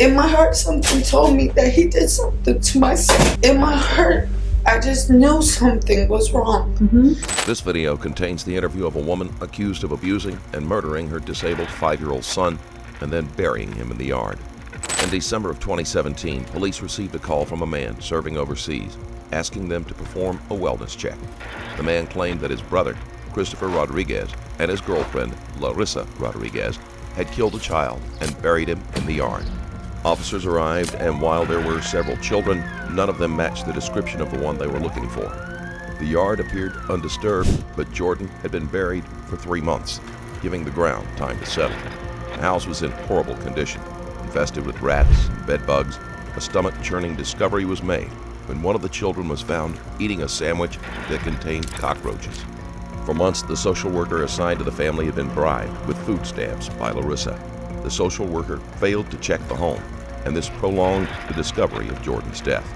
In my heart, something told me that he did something to my son. In my heart, I just knew something was wrong. This video contains the interview of a woman accused of abusing and murdering her disabled 5-year-old son and then burying him in the yard. In December of 2017, police received a call from a man serving overseas, asking them to perform a wellness check. The man claimed that his brother, Christopher Rodriguez, and his girlfriend, Larissa Rodriguez, had killed a child and buried him in the yard. Officers arrived, and while there were several children, none of them matched the description of the one they were looking for. The yard appeared undisturbed, but Jordan had been buried for 3 months, giving the ground time to settle. The house was in horrible condition, infested with rats and bed bugs. A stomach-churning discovery was made when one of the children was found eating a sandwich that contained cockroaches. For months, the social worker assigned to the family had been bribed with food stamps by Larissa. The social worker failed to check the home, and this prolonged the discovery of Jordan's death.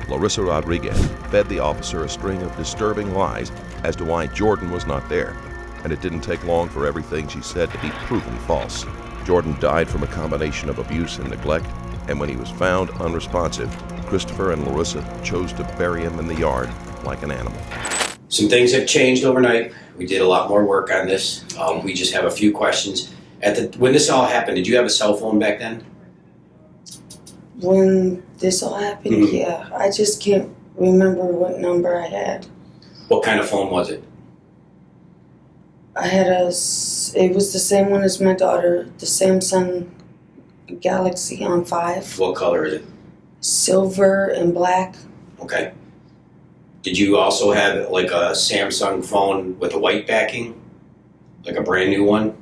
Larissa Rodriguez fed the officer a string of disturbing lies as to why Jordan was not there, and it didn't take long for everything she said to be proven false. Jordan died from a combination of abuse and neglect, and when he was found unresponsive, Christopher and Larissa chose to bury him in the yard like an animal. Some things have changed overnight. We did a lot more work on this. We just have a few questions. When this all happened, did you have a cell phone back then? When this all happened, yeah. I just can't remember what number I had. What kind of phone was it? I had it was the same one as my daughter, the Samsung Galaxy on 5. What color is it? Silver and black. Okay. Did you also have like a Samsung phone with a white backing? Like a brand new one?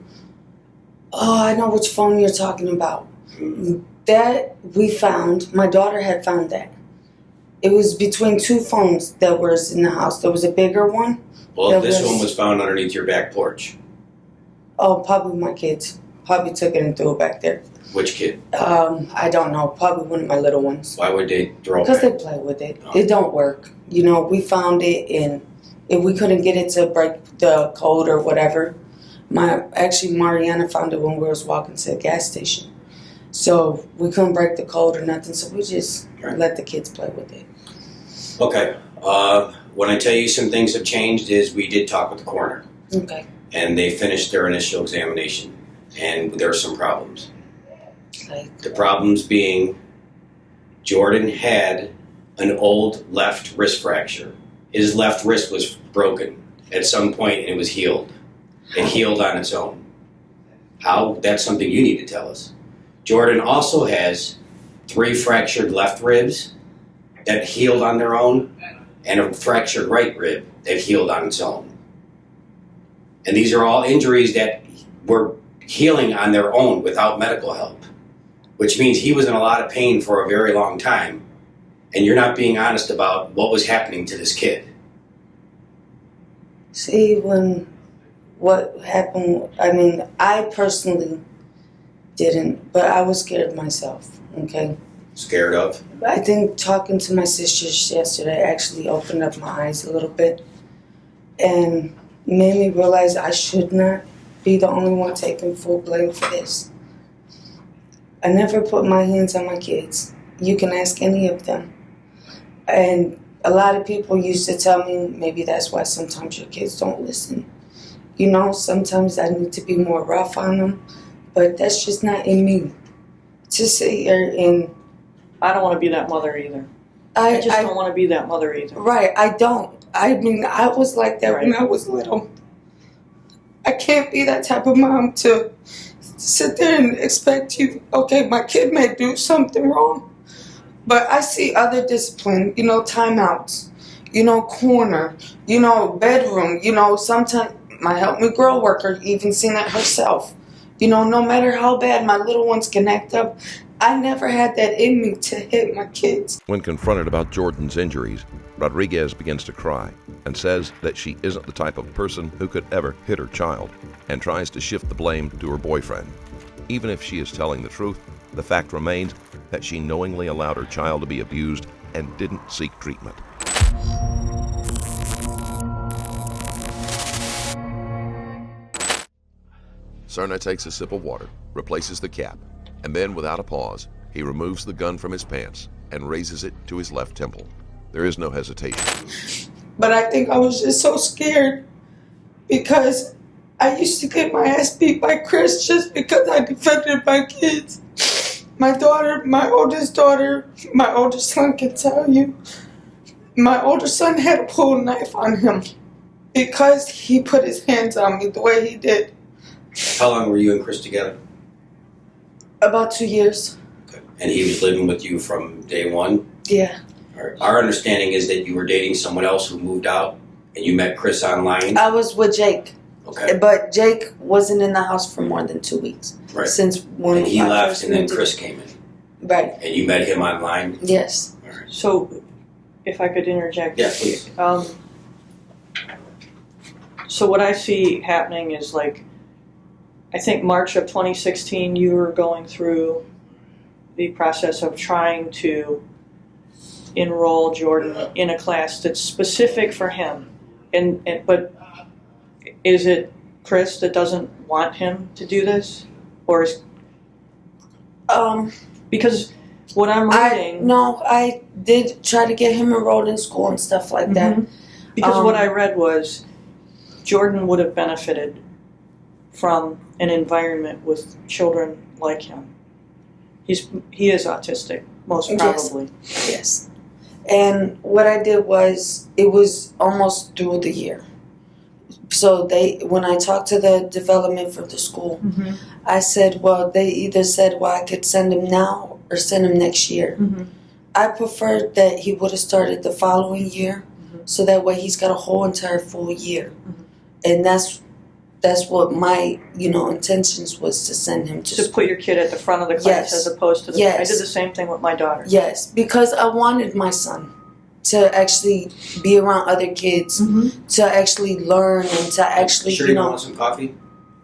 Oh, I know which phone you're talking about. That we found, my daughter had found that. It was between 2 phones that was in the house. There was a bigger one. Well, this one was found underneath your back porch. Oh, probably my kids. Probably took it and threw it back there. Which kid? I don't know. Probably one of my little ones. Why would they throw it back? Because they play with it. Oh. It don't work. You know, we found it, and if we couldn't get it to break the code or whatever, Mariana found it when we was walking to the gas station. So we couldn't break the code or nothing, so we just let the kids play with it. Okay. When I tell you some things have changed is we did talk with the coroner. Okay. And they finished their initial examination, and there are some problems. Like, the problems being Jordan had an old left wrist fracture. His left wrist was broken at some point and it was healed. It healed on its own. How? That's something you need to tell us. Jordan also has 3 fractured left ribs that healed on their own and a fractured right rib that healed on its own. And these are all injuries that were healing on their own without medical help, which means he was in a lot of pain for a very long time, and you're not being honest about what was happening to this kid. See, what happened, I mean, I personally didn't, but I was scared myself, okay? Scared of? I think talking to my sisters yesterday actually opened up my eyes a little bit and made me realize I should not be the only one taking full blame for this. I never put my hands on my kids. You can ask any of them. And a lot of people used to tell me maybe that's why sometimes your kids don't listen. You know, sometimes I need to be more rough on them, but that's just not in me. To sit here and... I don't want to be that mother either. I just don't want to be that mother either. Right, I don't. I mean, I was like that when I was little. I can't be that type of mom to sit there and expect you, okay, my kid may do something wrong, but I see other discipline, you know, timeouts, you know, corner, you know, bedroom, you know, sometimes my Help Me Grow worker even seen it herself. You know, no matter how bad my little ones can act up, I never had that in me to hit my kids. When confronted about Jordan's injuries, Rodriguez begins to cry and says that she isn't the type of person who could ever hit her child, and tries to shift the blame to her boyfriend. Even if she is telling the truth, the fact remains that she knowingly allowed her child to be abused and didn't seek treatment. Serna takes a sip of water, replaces the cap, and then, without a pause, He removes the gun from his pants and raises it to his left temple. There is no hesitation. But I think I was just so scared because I used to get my ass beat by Chris just because I defended my kids. My daughter, my oldest son can tell you, my older son had a pull knife on him because he put his hands on me the way he did. How long were you and Chris together? About 2 years. Okay. And he was living with you from day one? Yeah. Our understanding is that you were dating someone else who moved out and you met Chris online? I was with Jake. Okay. But Jake wasn't in the house for more than 2 weeks. Right. Since when and he I left first and then moved Chris came in. Right. And you met him online? Yes. All right. So, if I could interject. Yeah, please. So what I see happening is like, I think March of 2016, you were going through the process of trying to enroll Jordan in a class that's specific for him. But is it Chris that doesn't want him to do this? Or is... Because what I'm reading... I did try to get him enrolled in school and stuff like that. Because what I read was Jordan would have benefited from an environment with children like him. He is autistic, most probably. Yes. And what I did was, it was almost through the year. So when I talked to the development for the school, I said, well, they either said, well, I could send him now or send him next year. I preferred that he would have started the following year, so that way he's got a whole entire full year. And that's what my, intentions was, to send him to school. To put your kid at the front of the class as opposed to the... I did the same thing with my daughter. Yes, because I wanted my son to actually be around other kids, to actually learn and to actually, Sure, you want some coffee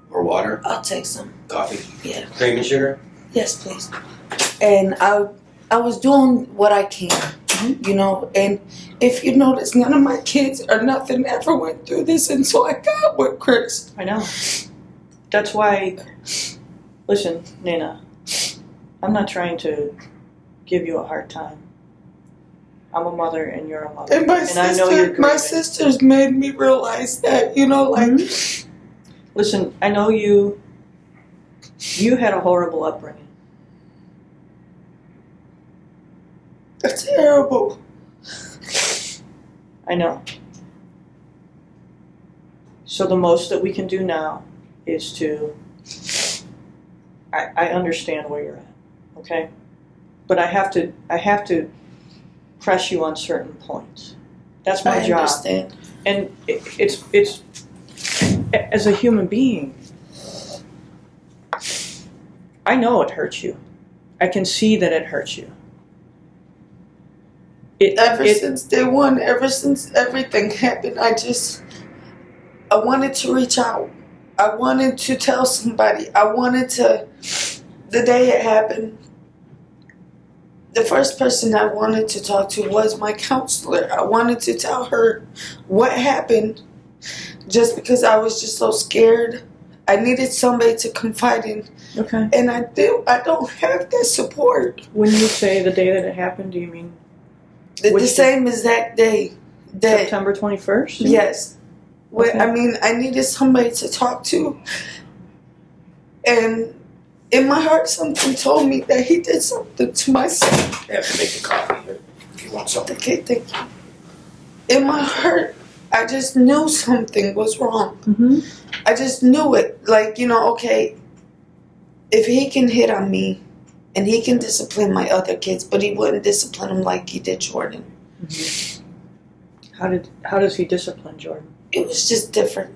or water? I'll take some. Coffee? Yeah. Cream and sugar? Yes, please. And I was doing what I can, and if you notice, none of my kids or nothing ever went through this until I got with Chris. I know. That's why, listen, Nina, I'm not trying to give you a hard time. I'm a mother and you're a mother. And I know you're grieving. My sisters made me realize that, Listen, I know you had a horrible upbringing. That's terrible. I know. So the most that we can do now is to... I understand where you're at, okay? But I have to press you on certain points. That's my job. I understand. And it's as a human being, I know it hurts you. I can see that it hurts you. Since day one, ever since everything happened, I wanted to reach out. I wanted to tell somebody. The day it happened, the first person I wanted to talk to was my counselor. I wanted to tell her what happened, just because I was just so scared. I needed somebody to confide in. Okay. And I don't have that support. When you say the day that it happened, do you mean the same exact day? September 21st? Yes. Okay. I needed somebody to talk to. And in my heart, something told me that he did something to my son. I have to make the coffee here if you want something. Okay, thank you. In my heart, I just knew something was wrong. I just knew it. Okay, if he can hit on me and he can discipline my other kids, but he wouldn't discipline them like he did Jordan. How does he discipline Jordan? It was just different.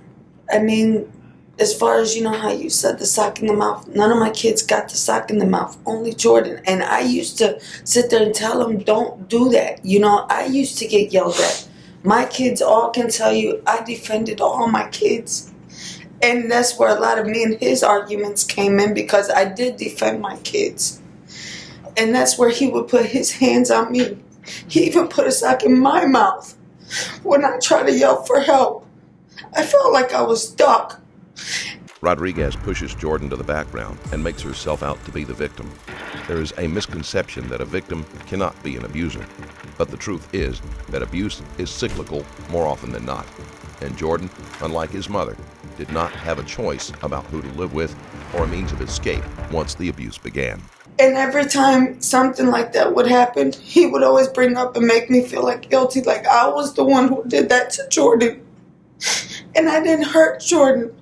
As far as how you said the sock in the mouth, none of my kids got the sock in the mouth, only Jordan. And I used to sit there and tell him, don't do that. I used to get yelled at. My kids all can tell you I defended all my kids. And that's where a lot of me and his arguments came in, because I did defend my kids. And that's where he would put his hands on me. He even put a sock in my mouth when I tried to yell for help. I felt like I was stuck. Rodriguez pushes Jordan to the background and makes herself out to be the victim. There is a misconception that a victim cannot be an abuser, but the truth is that abuse is cyclical more often than not. And Jordan, unlike his mother, did not have a choice about who to live with or a means of escape once the abuse began. And every time something like that would happen, he would always bring up and make me feel like guilty, like I was the one who did that to Jordan. And I didn't hurt Jordan.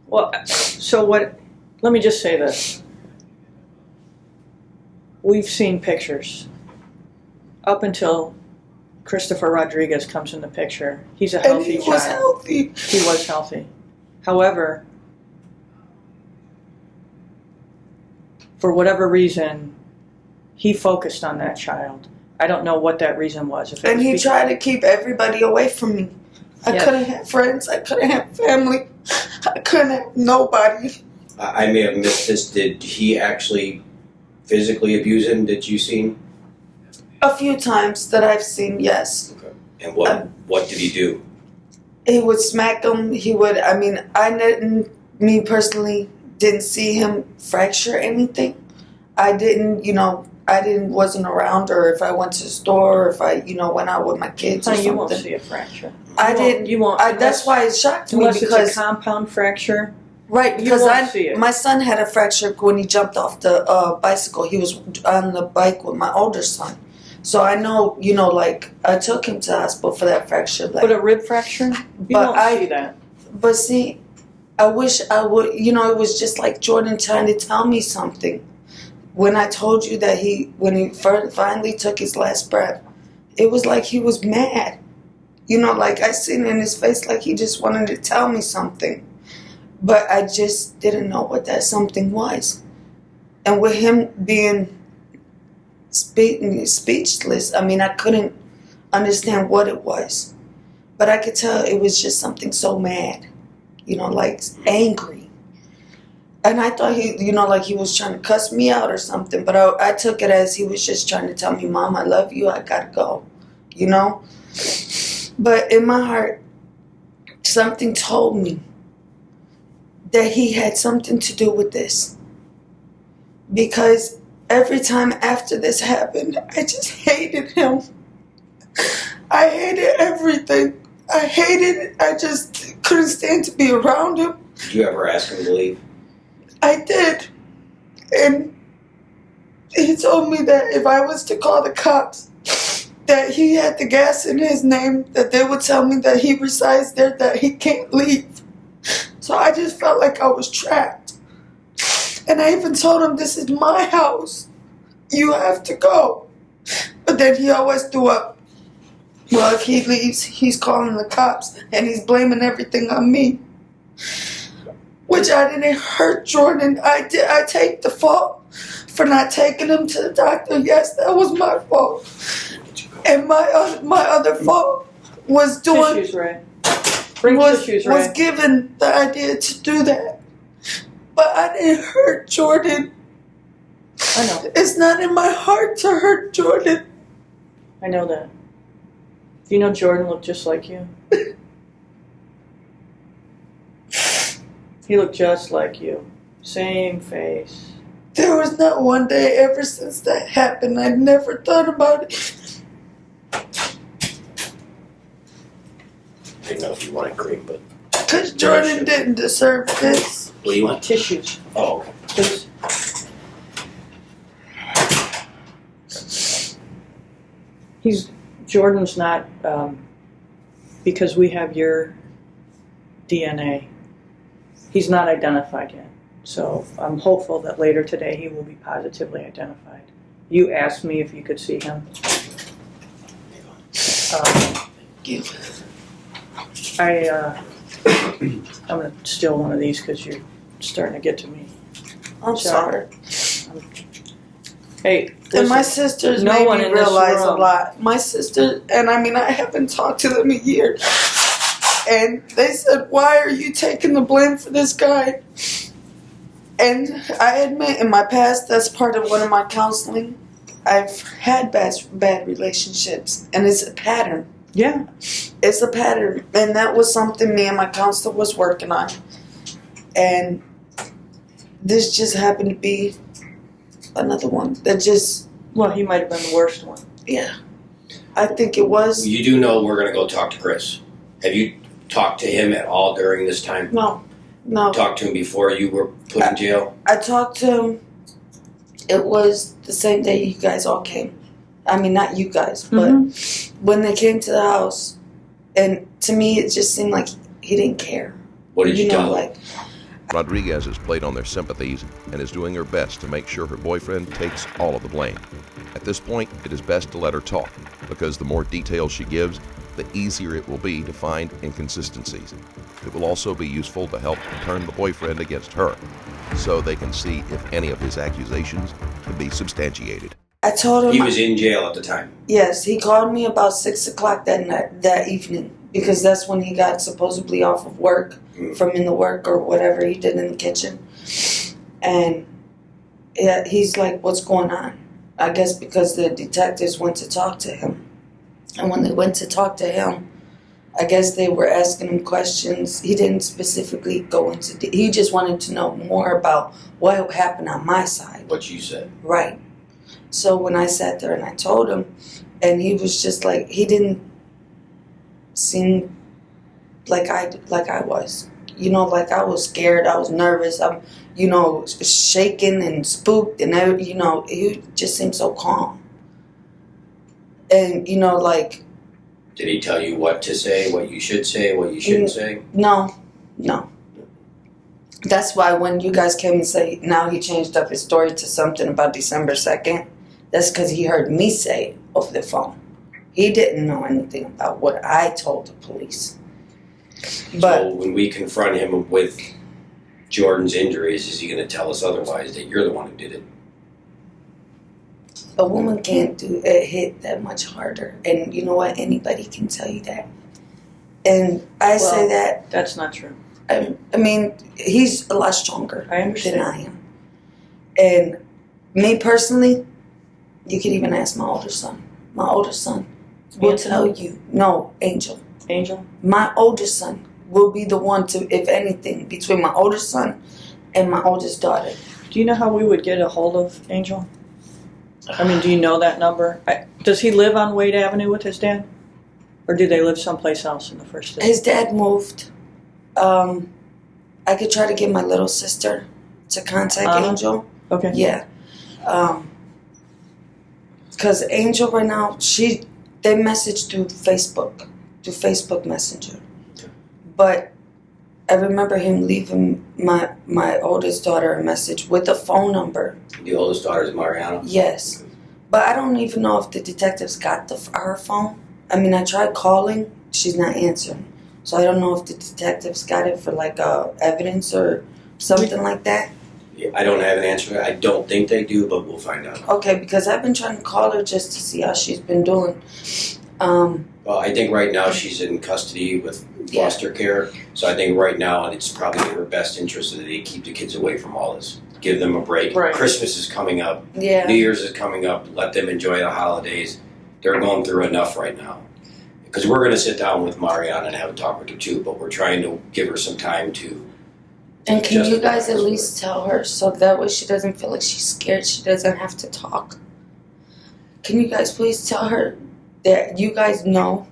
Well, so what, let me just say this. We've seen pictures. Up until Christopher Rodriguez comes in the picture, he's a healthy child. And he was healthy. He was healthy. However, for whatever reason, he focused on that child. I don't know what that reason was. If it and was he tried to keep everybody away from me. I couldn't have friends. I couldn't have family. I couldn't have nobody. I may have missed this. Did he actually physically abuse him? Did you see him? A few times that I've seen, yes. Okay. And what did he do? He would smack him. He would, me personally, didn't see him fracture anything. I wasn't around, or if I went to the store, or if I, went out with my kids or something. You won't see a fracture. You won't. That's why it shocked me, because because it's a compound fracture. Right, because see it. My son had a fracture when he jumped off the bicycle. He was on the bike with my older son. So I know, I took him to the hospital for that fracture. But a rib fracture? You won't see that. But see, I wish I would, it was just like Jordan trying to tell me something. When I told you that when he finally took his last breath, it was like he was mad. I seen in his face like he just wanted to tell me something. But I just didn't know what that something was. And with him being speechless, I couldn't understand what it was. But I could tell it was just something so mad, angry. And I thought he was trying to cuss me out or something, but I took it as he was just trying to tell me, Mom, I love you, I gotta go, But in my heart, something told me that he had something to do with this. Because every time after this happened, I just hated him. I hated everything. I just couldn't stand to be around him. Did you ever ask him to leave? I did. And he told me that if I was to call the cops, that he had the gas in his name, that they would tell me that he resides there, that he can't leave. So I just felt like I was trapped. And I even told him, this is my house. You have to go. But then he always threw up. Well, if he leaves, he's calling the cops and he's blaming everything on me. Which I didn't hurt Jordan. I take the fault for not taking him to the doctor. Yes, that was my fault. And my other fault was doing... Tissues, Ray. Bring tissues, Ray. Was given the idea to do that. But I didn't hurt Jordan. I know. It's not in my heart to hurt Jordan. I know that. Do you know Jordan looked just like you? He looked just like you. Same face. There was not one day ever since that happened I never thought about it. I didn't know if you wanted cream, but... Because Jordan didn't deserve this. What do you want? Tissues. Oh, Please. Jordan's not, because we have your DNA, he's not identified yet. So I'm hopeful that later today he will be positively identified. You asked me if you could see him. I'm going to steal one of these because you're starting to get to me. I'm sorry. Hey, and my sisters made me realize a lot. My sister, and I haven't talked to them in years. And they said, why are you taking the blame for this guy? And I admit, in my past, that's part of one of my counseling. I've had bad relationships, and it's a pattern. Yeah. It's a pattern, and that was something me and my counselor was working on. And this just happened to be another one that just, Well, he might have been the worst one. yeah. I think it was. You do know we're going to go talk to Chris. Have you talked to him at all during this time? No. Talked to him before you were put in jail? I talked to him. It was the same day you guys all came. I mean, not you guys, but when they came to the house, and to me, it just seemed like he didn't care. What did you tell him? Rodriguez has played on their sympathies and is doing her best to make sure her boyfriend takes all of the blame. At this point, it is best to let her talk, because the more details she gives, the easier it will be to find inconsistencies. It will also be useful to help turn the boyfriend against her, so they can see if any of his accusations can be substantiated. I told him He was in jail at the time. Yes, he called me about 6 o'clock that evening, because that's when he got supposedly off of work, from in the work or whatever he did in the kitchen. And yeah, he's like, what's going on? I guess because the detectives went to talk to him. And when they went to talk to him, I guess they were asking him questions. He didn't specifically go into, he just wanted to know more about what happened on my side. What you said. Right. So when I sat there and I told him, and he was just like, he didn't seem like I was. You know, like I was scared, I was nervous, I'm, you know, shaking and spooked, and you know, he just seemed so calm. And, you know, like... Did he tell you what to say, what you should say, what you shouldn't say? No. That's why when you guys came and say, now he changed up his story to something about December 2nd, that's because he heard me say it over the phone. He didn't know anything about what I told the police. But so when we confront him with Jordan's injuries, is he going to tell us otherwise, that you're the one who did it? a woman can't do it hit that much harder. And you know what? Anybody can tell you that. And I say that. That's not true. I mean, he's a lot stronger than I am. And me personally, you could even ask my older son. My older son will tell you. No, Angel. Angel? My oldest son will be the one to, if anything, between my oldest son and my oldest daughter. Do you know how we would get a hold of Angel? I mean, do you know that number? Does he live on Wade Avenue with his dad? Or do they live someplace else in the first day? His dad moved. I could try to get my little sister to contact Angel. Okay. Yeah. Because Angel right now, they message through Facebook Messenger. But I remember him leaving my oldest daughter a message with a phone number. The oldest daughter is Mariana? Yes. But I don't even know if the detectives got her phone. I mean, I tried calling. She's not answering. So I don't know if the detectives got it for like evidence or something like that. I don't have an answer. I don't think they do, but we'll find out. Okay, because I've been trying to call her just to see how she's been doing. Well, I think right now she's in custody with foster care. So I think right now it's probably in her best interest that they keep the kids away from all this. Give them a break. Right. Christmas is coming up. Yeah. New Year's is coming up. Let them enjoy the holidays. They're going through enough right now. Because we're going to sit down with Mariana and have a talk with her too, but we're trying to give her some time to... And can you guys at least tell her so that way she doesn't feel like she's scared, she doesn't have to talk? Can you guys please tell her that you guys know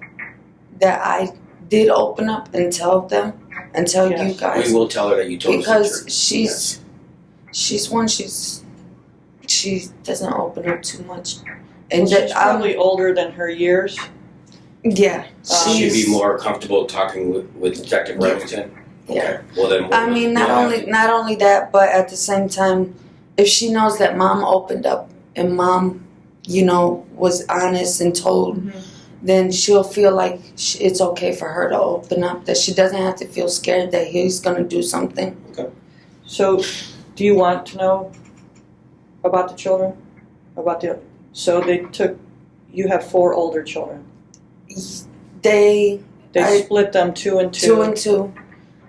that I did open up and tell them and tell you guys? We will tell her that you told us. Because she doesn't open up too much. And she's probably older than her years. Yeah. She'd be more comfortable talking with Detective Remington? Yeah. Okay. Well, then I mean, not only that, but at the same time, if she knows that mom opened up and mom, you know, was honest and told, then she'll feel like it's okay for her to open up, that she doesn't have to feel scared that he's going to do something. Okay. So, do you want to know about the children? So you have 4 older children. They split them 2 and 2. 2 and 2.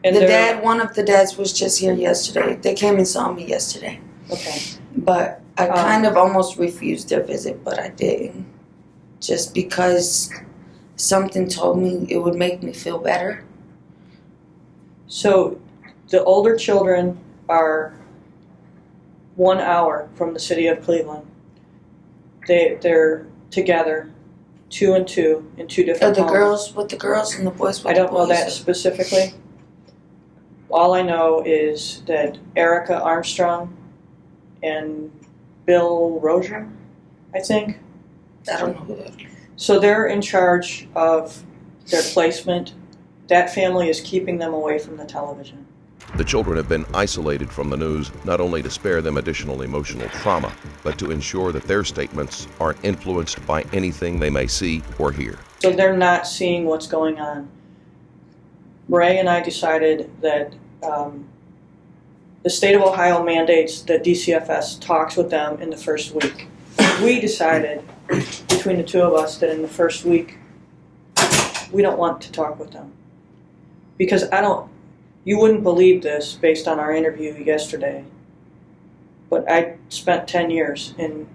And one of the dads was just here yesterday. They came and saw me yesterday. Okay. But I kind of almost refused their visit, but I didn't. Just because something told me it would make me feel better. So the older children are 1 hour from the city of Cleveland. They're together, 2 and 2, in 2 different Are the homes. girls with the girls and the boys with the boys? I don't know that specifically. All I know is that Erica Armstrong and Bill Rozier, I think. I don't know who that is. So they're in charge of their placement. That family is keeping them away from the television. The children have been isolated from the news, not only to spare them additional emotional trauma, but to ensure that their statements aren't influenced by anything they may see or hear. So they're not seeing what's going on. Ray and I decided that the state of Ohio mandates that DCFS talks with them in the first week. We decided, between the two of us, that in the first week, we don't want to talk with them. Because you wouldn't believe this based on our interview yesterday, but I spent 10 years in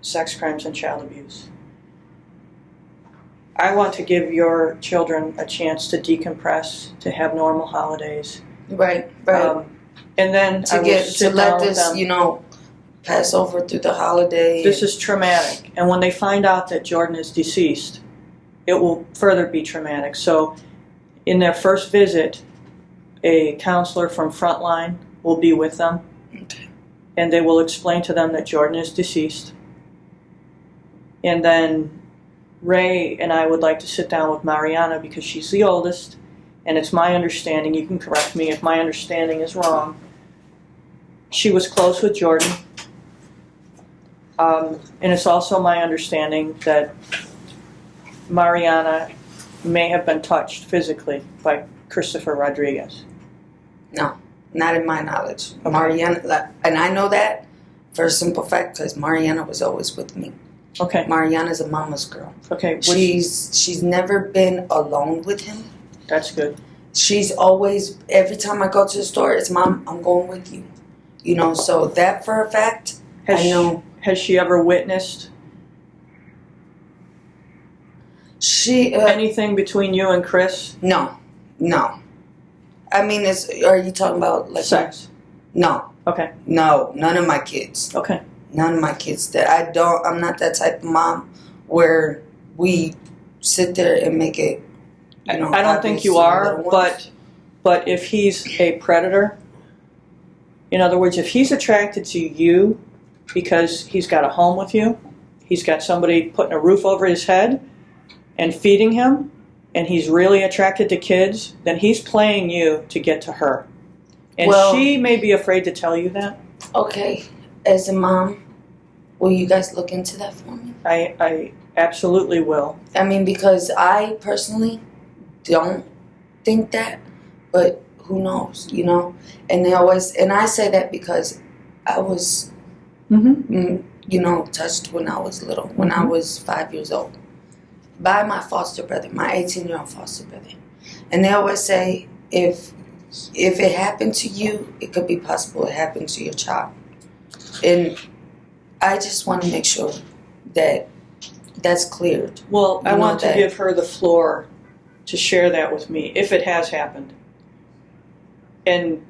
sex crimes and child abuse. I want to give your children a chance to decompress, to have normal holidays. Right. And then To let this, pass over through the holiday. This is traumatic. And when they find out that Jordan is deceased, it will further be traumatic. So in their first visit, a counselor from Frontline will be with them. Okay. And they will explain to them that Jordan is deceased. And then Ray and I would like to sit down with Mariana because she's the oldest, and it's my understanding, you can correct me if my understanding is wrong, she was close with Jordan. And it's also my understanding that Mariana may have been touched physically by Christopher Rodriguez. No, not in my knowledge. Mariana, and I know that for a simple fact because Mariana was always with me. Okay. Mariana's a mama's girl. Okay. She's never been alone with him. That's good. She's always, every time I go to the store, it's Mom, I'm going with you. So that for a fact, I know. Has she ever witnessed anything between you and Chris? No. I mean, are you talking about like sex? No. Okay. No, none of my kids. Okay. None of my kids. I'm not that type of mom where we sit there and make it. I don't think you are, but if he's a predator, in other words, if he's attracted to you because he's got a home with you, he's got somebody putting a roof over his head and feeding him, and he's really attracted to kids, then he's playing you to get to her. And she may be afraid to tell you that. Okay. As a mom, will you guys look into that for me? I absolutely will. I mean, because I personally don't think that, but who knows, And I say that because I was, touched when I was little, when I was 5 years old, by my foster brother, my 18-year-old foster brother. And they always say, if it happened to you, it could be possible it happened to your child. And I just want to make sure that that's cleared. Well, I want to give her the floor to share that with me, if it has happened. And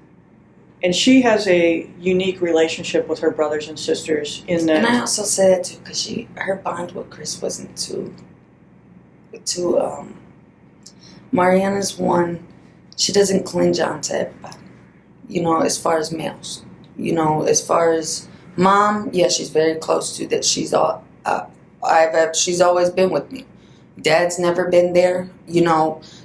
she has a unique relationship with her brothers and sisters in that. And I also say that too, because her bond with Chris wasn't too. Mariana's one. She doesn't cling on to everybody. As far as males. As far as Mom, yeah, she's very close to that. She's always been with me. Dad's never been there.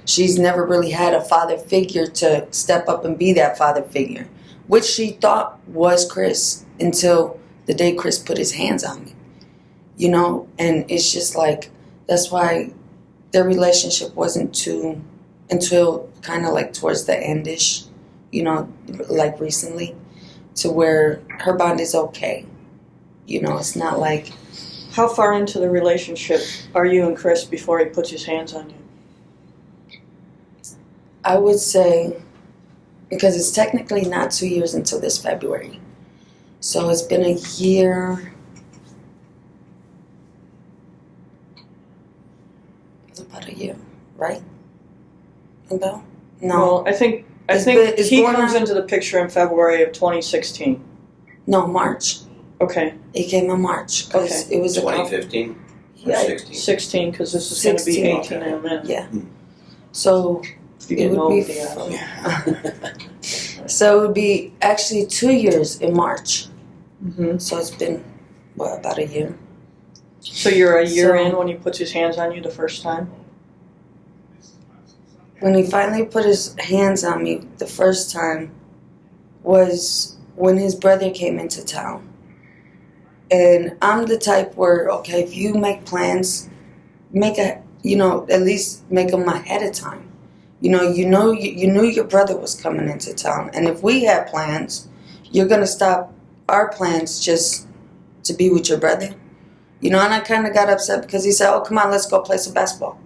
She's never really had a father figure to step up and be that father figure, which she thought was Chris until the day Chris put his hands on me. And it's just like, that's why their relationship wasn't until kind of like towards the end-ish, like recently, to where her bond is okay. It's not like... How far into the relationship are you and Chris before he puts his hands on you? I would say, because it's technically not 2 years until this February. So it's been a year. It's about a year, right? About? No. Well, I think he comes into the picture in February of 2016. No, March. Okay. It came in March because Okay. it was 2015 or Yeah, 16? 16, because this is going to be 16, 18 in a minute. Yeah. So You're it getting would old, be yeah. so it would be actually 2 years in March. Mm-hmm. So it's been about a year. So you're a year So- in when he puts his hands on you the first time? When he finally put his hands on me the first time was when his brother came into town. And I'm the type where, okay, if you make plans, at least make them ahead of time. You knew your brother was coming into town. And if we had plans, you're going to stop our plans just to be with your brother. And I kind of got upset because he said, oh, come on, let's go play some basketball.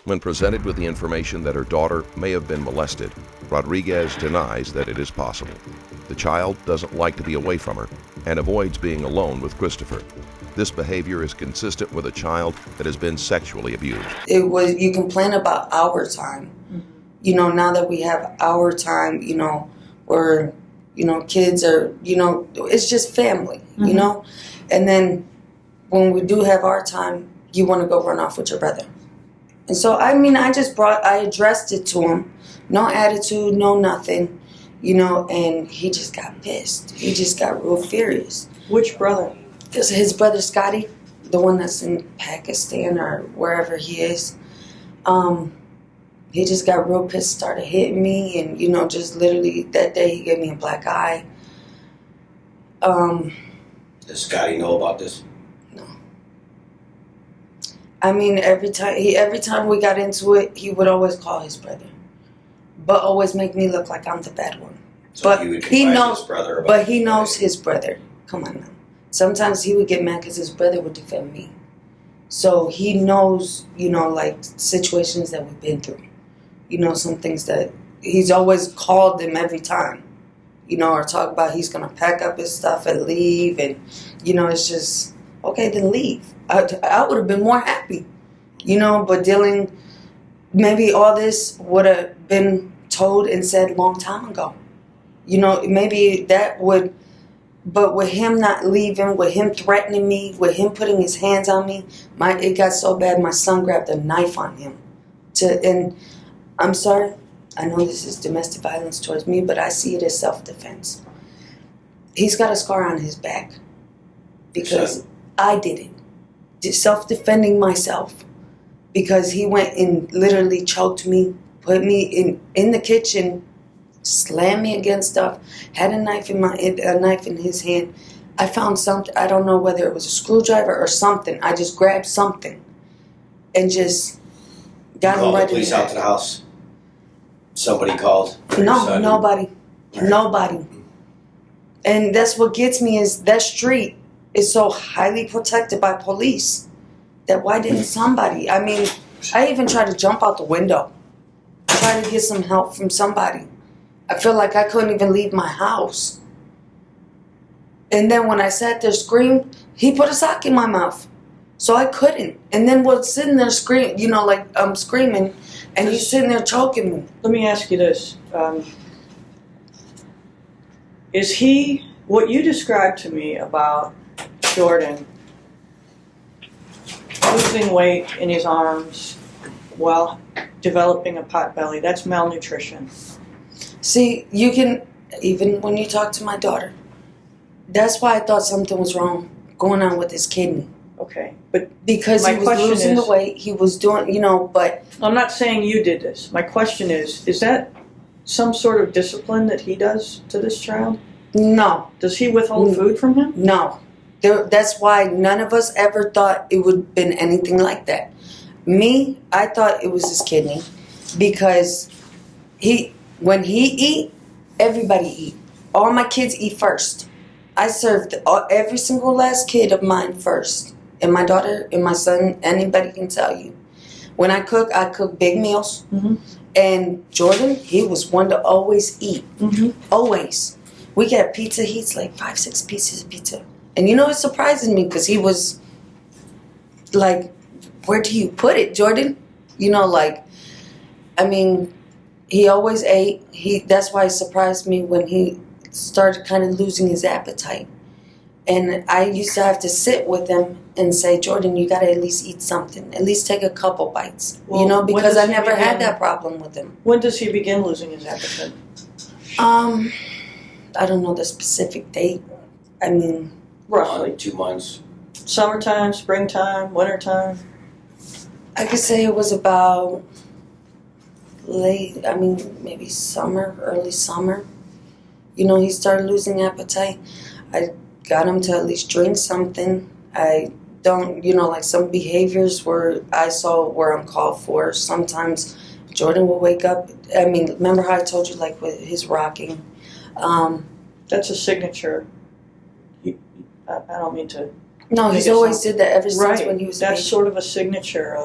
When presented with the information that her daughter may have been molested, Rodriguez denies that it is possible. The child doesn't like to be away from her and avoids being alone with Christopher. This behavior is consistent with a child that has been sexually abused. You complain about our time. Mm-hmm. Now that we have our time, where, kids are, it's just family, Mm-hmm. And then when we do have our time, you want to go run off with your brother. And so, I addressed it to him. No attitude, no nothing, and he just got pissed. He just got real furious. Which brother? His brother Scotty, the one that's in Pakistan or wherever he is. He just got real pissed, started hitting me, and, just literally that day he gave me a black eye. Does Scotty know about this? I mean, every time we got into it, he would always call his brother, but always make me look like I'm the bad one. So But he would he confide knows- his brother about But he knows his brother. Come on now. Sometimes he would get mad because his brother would defend me. So he knows, situations that we've been through. Some things that he's always called them every time. Or talk about he's going to pack up his stuff and leave. And, it's just, okay, then leave. I would have been more happy, but maybe all this would have been told and said a long time ago. Maybe that would, but with him not leaving, with him threatening me, with him putting his hands on me, it got so bad my son grabbed a knife on him. And I'm sorry, I know this is domestic violence towards me, but I see it as self-defense. He's got a scar on his back because I did it. Self-defending myself, because he went and literally choked me, put me in the kitchen, slammed me against stuff, had a knife in his hand. I found something, I don't know whether it was a screwdriver or something. I just grabbed something and just got him Called right the police in the out to the house? Somebody called? No, nobody. All right. Nobody. And that's what gets me is that street is so highly protected by police that why didn't somebody? I mean, I even tried to jump out the window, try to get some help from somebody. I feel like I couldn't even leave my house. And then when I sat there screamed, he put a sock in my mouth. So I couldn't. And then was sitting there screaming, like I'm screaming, and he's sitting there choking me. Let me ask you this. Is he, what you described to me about Jordan losing weight in his arms while developing a pot belly, that's malnutrition. See, you can, even when you talk to my daughter, that's why I thought something was wrong going on with his kidney. Okay, but Because My he was question losing is- the weight, he was doing, but I'm not saying you did this. My question is that some sort of discipline that he does to this child? no, Does he withhold food from him? no. That's why none of us ever thought it would have been anything like that. Me, I thought it was his kidney because when he eat, everybody eat. All my kids eat first. I served every single last kid of mine first. And my daughter and my son, anybody can tell you. When I cook big meals. Mm-hmm. And Jordan, he was one to always eat. Mm-hmm. Always. We got pizza, he eats like 5-6 pieces of pizza. And it surprises me because he was like, where do you put it, Jordan? He always ate. That's why it surprised me when he started kind of losing his appetite. And I used to have to sit with him and say, Jordan, you got to at least eat something. At least take a couple bites. Well, you know, because I never had begin- that problem with him. When does he begin losing his appetite? I don't know the specific date. I mean, Roughly. 2 months. Summertime, springtime, wintertime? I could say it was about maybe summer, early summer. You know, he started losing appetite. I got him to at least drink something. I don't, like some behaviors where I saw were uncalled for. Sometimes Jordan will wake up. I mean, remember how I told you, like with his rocking? That's a signature. I don't mean to. No, he's always did that ever since when he was a That's baby. sort of a signature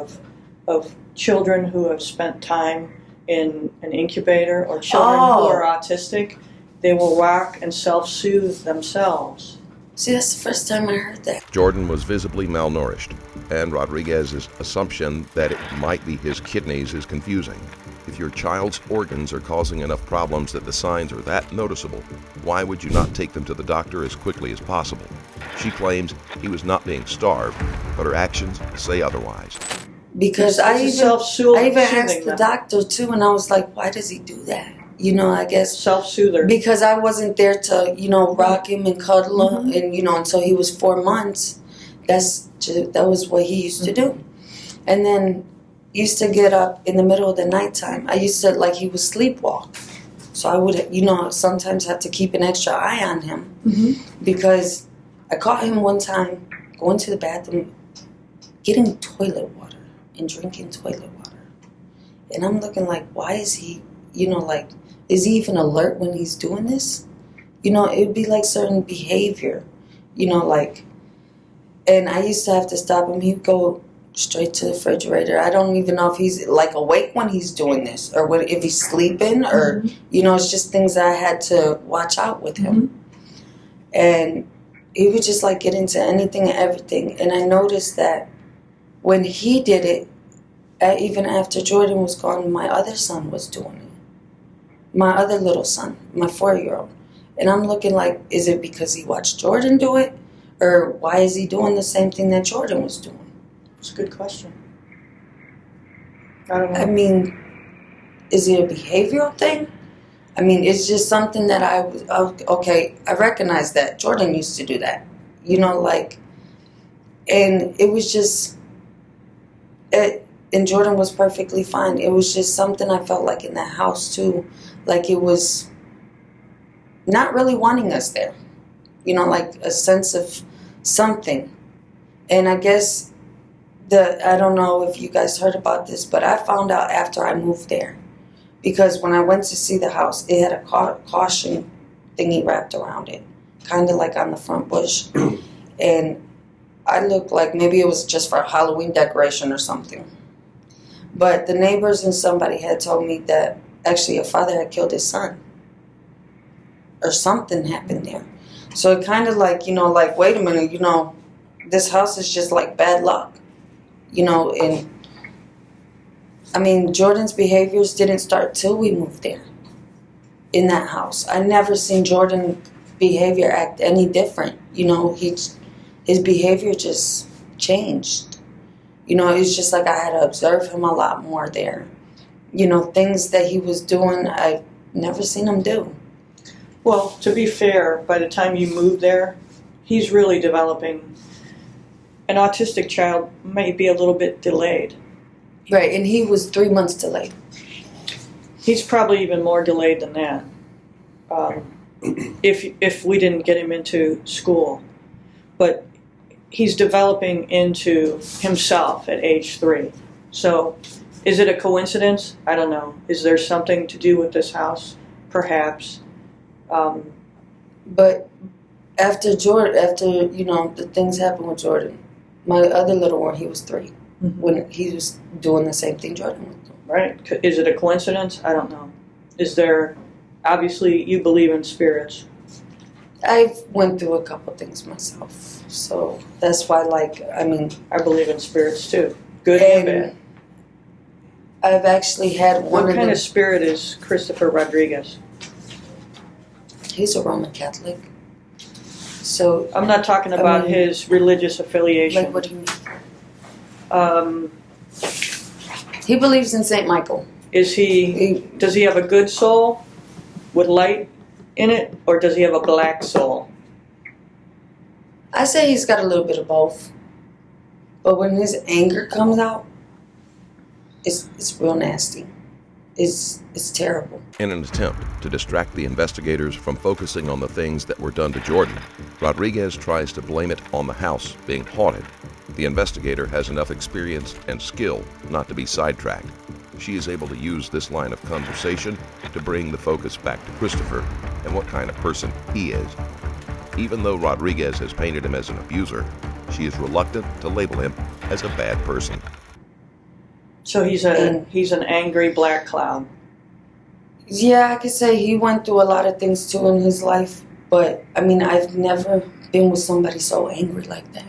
of children who have spent time in an incubator or children who are autistic. They will rock and self-soothe themselves. See, that's the first time I heard that. Jordan was visibly malnourished, and Rodriguez's assumption that it might be his kidneys is confusing. If your child's organs are causing enough problems that the signs are that noticeable, why would you not take them to the doctor as quickly as possible? She claims he was not being starved, but her actions say otherwise. Because I even asked the doctor too, and I was like, why does he do that? I guess self-soother. Because I wasn't there to, rock him and cuddle him, and until he was 4 months. That was what he used to do. And then used to get up in the middle of the nighttime. I used to, he would sleepwalk. So I would, sometimes have to keep an extra eye on him. Because I caught him one time going to the bathroom, getting toilet water and drinking toilet water. And I'm looking like, why is he, is he even alert when he's doing this? It would be like certain behavior, and I used to have to stop him. He'd go straight to the refrigerator. I don't even know if he's awake when he's doing this or if he's sleeping or, it's just things that I had to watch out with him. And he would just get into anything and everything. And I noticed that when he did it, even after Jordan was gone, my other son was doing it. My other little son, my 4-year-old. And I'm looking is it because he watched Jordan do it? Or why is he doing the same thing that Jordan was doing? It's a good question. I don't know. I mean, is it a behavioral thing? I mean, it's just something that I recognize that Jordan used to do that. And it was just, and Jordan was perfectly fine. It was just something I felt like in that house too. It was not really wanting us there. A sense of something. And I guess I don't know if you guys heard about this, but I found out after I moved there. Because when I went to see the house, it had a caution thingy wrapped around it. Kind of on the front bush. And I looked like maybe it was just for a Halloween decoration or something. But the neighbors and somebody had told me that actually a father had killed his son. Or something happened there. So it kind of wait a minute, this house is just bad luck. And I mean, Jordan's behaviors didn't start till we moved there. In that house. I never seen Jordan behavior act any different. His behavior just changed. It's just I had to observe him a lot more there. Things that he was doing, I've never seen him do. Well, to be fair, by the time you move there, he's really developing. An autistic child may be a little bit delayed. Right, and he was 3 months delayed. He's probably even more delayed than that. If we didn't get him into school. But he's developing into himself at age 3. So, is it a coincidence? I don't know. Is there something to do with this house? Perhaps. But after the things happened with Jordan, my other little one, he was 3 when he was doing the same thing Jordan was doing. Right. Is it a coincidence? I don't know. Is there, obviously you believe in spirits. I've went through a couple things myself. So that's why I believe in spirits too. Good and bad. I've actually had one What kind of spirit is Christopher Rodriguez? He's a Roman Catholic. So I'm not talking about his religious affiliation. like, what do you mean? He believes in Saint Michael. Does he have a good soul with light in it, or does he have a black soul? I say he's got a little bit of both. But when his anger comes out, it's real nasty. It's terrible. In an attempt to distract the investigators from focusing on the things that were done to Jordan, Rodriguez tries to blame it on the house being haunted. The investigator has enough experience and skill not to be sidetracked. She is able to use this line of conversation to bring the focus back to Christopher and what kind of person he is. Even though Rodriguez has painted him as an abuser, she is reluctant to label him as a bad person. So he's an angry black cloud. Yeah, I could say he went through a lot of things too in his life, but I mean, I've never been with somebody so angry like that.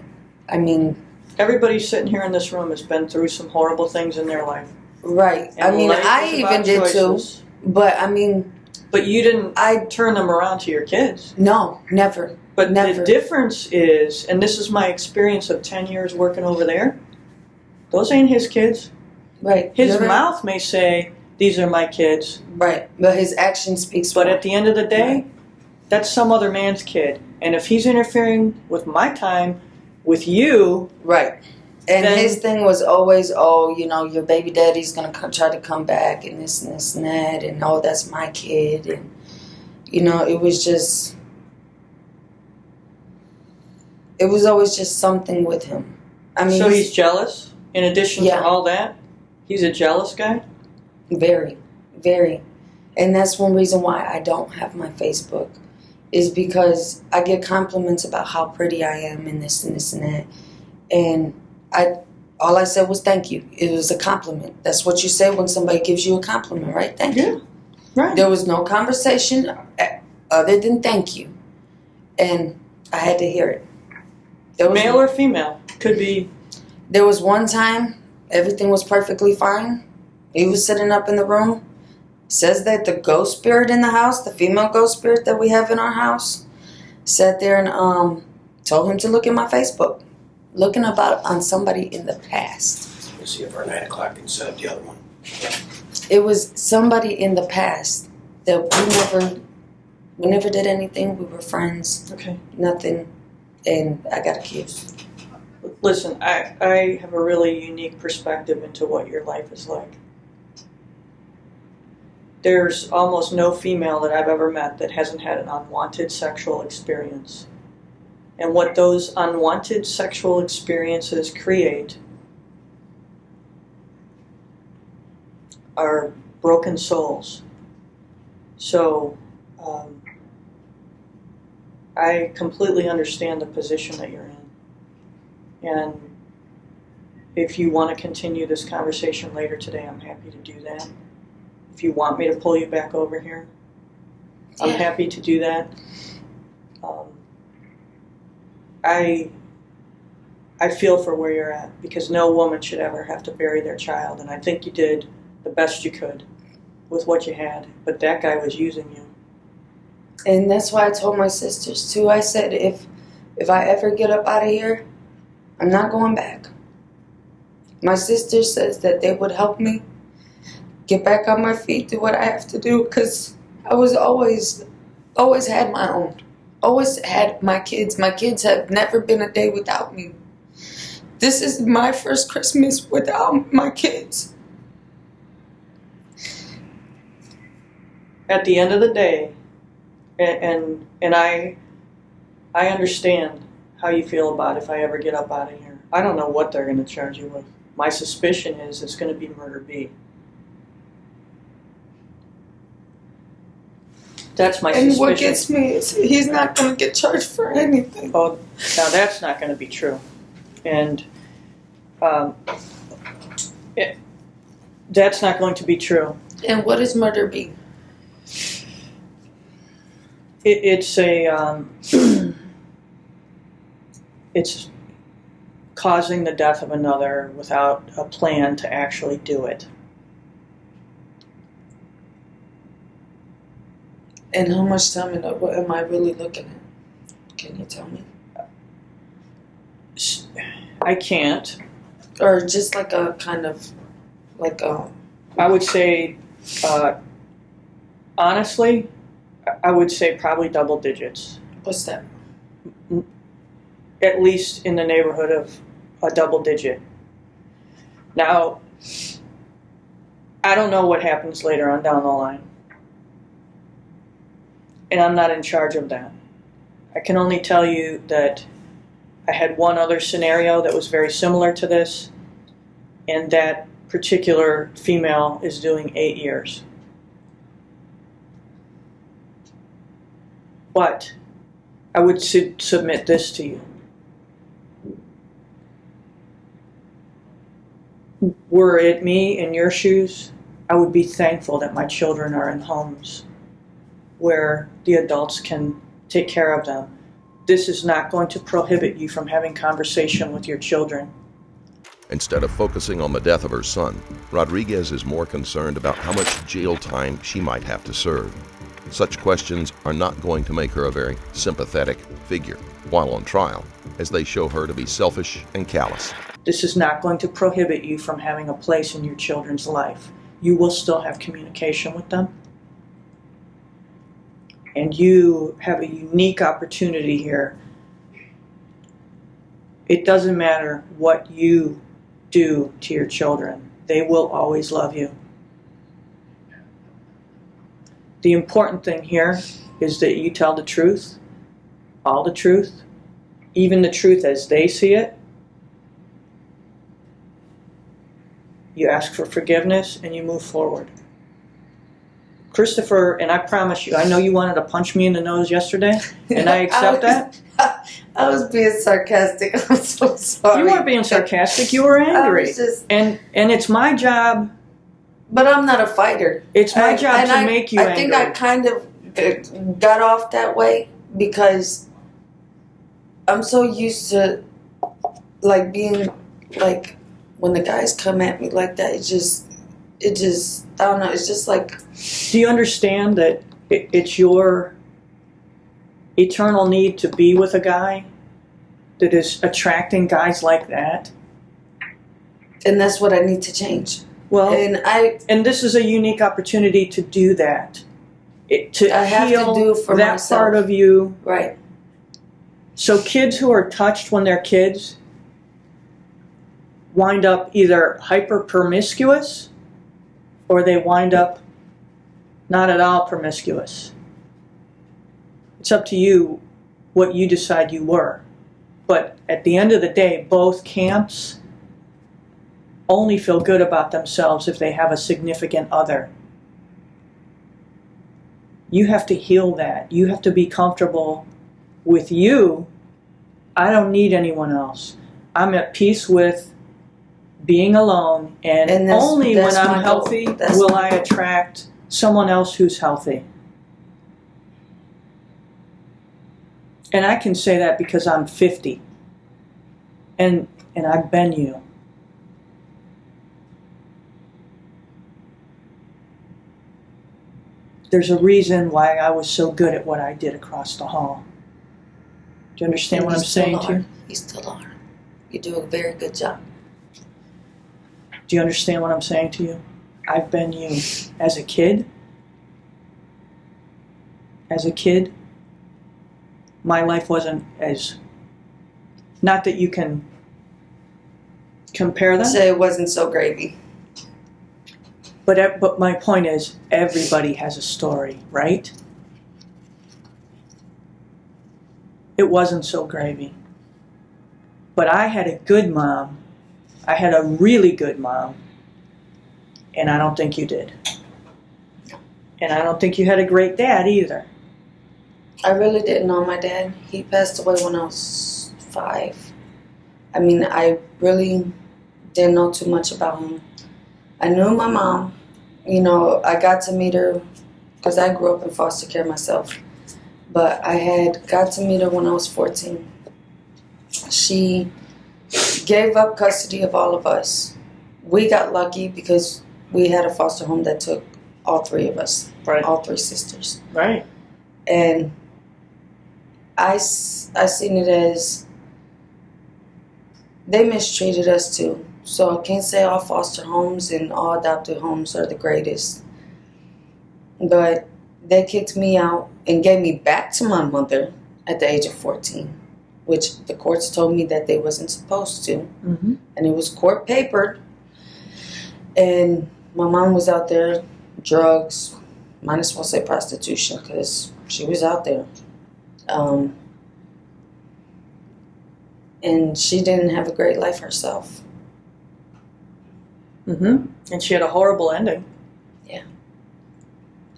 I mean, everybody sitting here in this room has been through some horrible things in their life. Right. And I mean, I even did too. But I mean, but you didn't. I turn them around to your kids. No, never. But never. The difference is, and this is my experience of 10 years working over there. Those ain't his kids. Right. His mouth may say, "These are my kids." Right. But his action speaks. But at the end of the day, that's some other man's kid. And if he's interfering with my time, with you, right. And his thing was always, oh, you know, your baby daddy's going to try to come back and this and this and that. And, oh, that's my kid. And, you know, it was always just something with him. I mean, so he's jealous in addition to all that? He's a jealous guy? Very, very. And that's one reason why I don't have my Facebook, is because I get compliments about how pretty I am and this and this and that. And all I said was thank you. It was a compliment. That's what you say when somebody gives you a compliment, right? Thank you. Right. There was no conversation other than thank you. And I had to hear it. Male or female? Could be. There was one time everything was perfectly fine. He was sitting up in the room. Says that the ghost spirit in the house, the female ghost spirit that we have in our house, sat there and told him to look at my Facebook. Looking on somebody in the past. Let's see if our 9 o'clock can set up the other one. It was somebody in the past that we never did anything. We were friends. Okay. Nothing. And I got accused. Listen, I have a really unique perspective into what your life is like. There's almost no female that I've ever met that hasn't had an unwanted sexual experience. And what those unwanted sexual experiences create are broken souls. So I completely understand the position that you're in. And if you want to continue this conversation later today, I'm happy to do that. If you want me to pull you back over here, I'm happy to do that. I feel for where you're at, because no woman should ever have to bury their child, and I think you did the best you could with what you had, but that guy was using you. And that's why I told my sisters too. I said, if I ever get up out of here, I'm not going back. My sister says that they would help me get back on my feet, do what I have to do, because I was always had my own. Always had my kids. My kids have never been a day without me. This is my first Christmas without my kids. At the end of the day, and I understand how you feel about if I ever get up out of here. I don't know what they're going to charge you with. My suspicion is it's going to be murder B. That's my suspicion. And what gets me is he's not going to get charged for anything. Oh, now that's not going to be true. And that's not going to be true. And what is murder B? It's it's causing the death of another without a plan to actually do it. And how much time what am I really looking at? Can you tell me? I can't. Or just like a kind of, like a... I would say, honestly, I would say probably double digits. What's that? At least in the neighborhood of a double digit. Now, I don't know what happens later on down the line. And I'm not in charge of that. I can only tell you that I had one other scenario that was very similar to this, and that particular female is doing 8 years. But I would submit this to you. Were it me in your shoes, I would be thankful that my children are in homes where the adults can take care of them. This is not going to prohibit you from having conversation with your children. Instead of focusing on the death of her son, Rodriguez is more concerned about how much jail time she might have to serve. Such questions are not going to make her a very sympathetic figure while on trial, as they show her to be selfish and callous. This is not going to prohibit you from having a place in your children's life. You will still have communication with them. And you have a unique opportunity here. It doesn't matter what you do to your children. They will always love you. The important thing here is that you tell the truth, all the truth, even the truth as they see it. You ask for forgiveness and you move forward. Christopher, and I promise you, I know you wanted to punch me in the nose yesterday, and I accept that. I was being sarcastic. I'm so sorry. You weren't being sarcastic. You were angry. And it's my job. But I'm not a fighter. It's my job to make you angry. I think I kind of got off that way because I'm so used to, like, being, like, when the guys come at me like that, it just, I don't know, it's just like... Do you understand that it's your eternal need to be with a guy that is attracting guys like that? And that's what I need to change. Well, and this is a unique opportunity to do that. I have to do for that myself. Part of you. Right. So kids who are touched when they're kids wind up either hyper promiscuous or they wind up not at all promiscuous. It's up to you what you decide you were. But at the end of the day, both camps only feel good about themselves if they have a significant other. You have to heal that. You have to be comfortable with you. I don't need anyone else. I'm at peace with being alone, and only when I'm healthy will I attract someone else who's healthy. And I can say that because I'm 50. And I've been you. There's a reason why I was so good at what I did across the hall. Do you understand what I'm saying to you? You still are. You do a very good job. Do you understand what I'm saying to you? I've been you. As a kid, my life wasn't as... Not that you can compare them. Say it wasn't so gravy. But my point is, everybody has a story, right? It wasn't so gravy. But I had a good mom. I had a really good mom. And I don't think you did. And I don't think you had a great dad either. I really didn't know my dad. He passed away when I was 5. I mean, I really didn't know too much about him. I knew my mom. You know, I got to meet her because I grew up in foster care myself. But I had got to meet her when I was 14. She gave up custody of all of us. We got lucky because we had a foster home that took all 3 of us. Right. All 3 sisters. Right. And I seen it as they mistreated us too. So I can't say all foster homes and all adopted homes are the greatest. But they kicked me out and gave me back to my mother at the age of 14, which the courts told me that they wasn't supposed to. Mm-hmm. And it was court papered. And my mom was out there, drugs, might as well say prostitution, because she was out there. And she didn't have a great life herself. Mm-hmm. And she had a horrible ending. Yeah.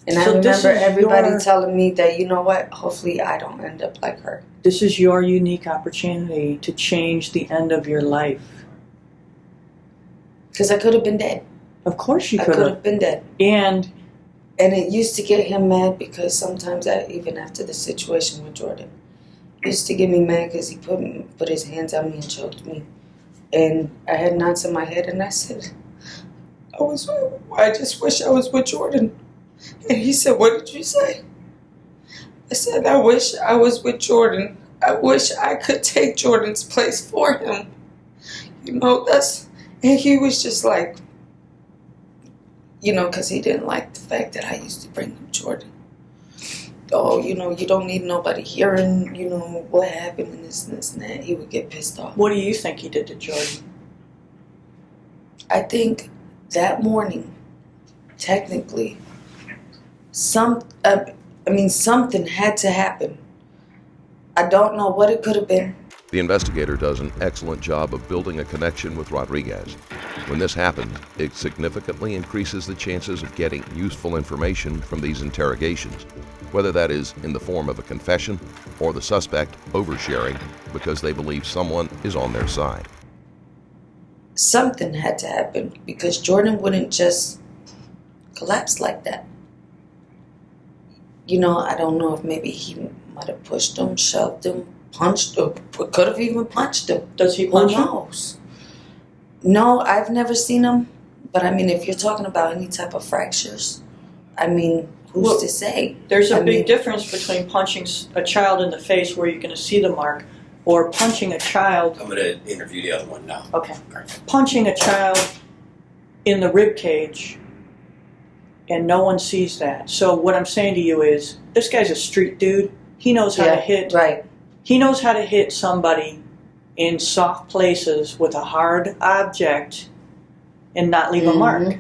And So I this remember is everybody your- telling me that, you know what, hopefully I don't end up like her. This is your unique opportunity to change the end of your life. Because I could have been dead. Of course you I could could have. have been dead. And And it used to get him mad because sometimes, even after the situation with Jordan, it used to get me mad because he put his hands on me and choked me. And I had knots in my head, and I said, I just wish I was with Jordan. And he said, what did you say? I said, I wish I was with Jordan. I wish I could take Jordan's place for him. You know, and he was just like, you know, because he didn't like the fact that I used to bring him Jordan. Oh, you know, you don't need nobody hearing, you know, what happened and this and that. He would get pissed off. what do you think he did to Jordan? I think that morning, technically, something had to happen. I don't know what it could have been. The investigator does an excellent job of building a connection with Rodriguez. When this happens, it significantly increases the chances of getting useful information from these interrogations, whether that is in the form of a confession or the suspect oversharing because they believe someone is on their side. Something had to happen because Jordan wouldn't just collapse like that. You know, I don't know if maybe he might have pushed him, shoved him, punched him, could have even punched him. Does he Who punch him? knows? No, I've never seen him. But I mean, if you're talking about any type of fractures, I mean, who's to say? There's a I big mean- difference between punching a child in the face where you're going to see the mark or punching a child. I'm going to interview the other one now. Okay. Punching a child in the rib cage and no one sees that. So what I'm saying to you is, this guy's a street dude. He knows how to hit. Right. He knows how to hit somebody in soft places with a hard object and not leave a mark.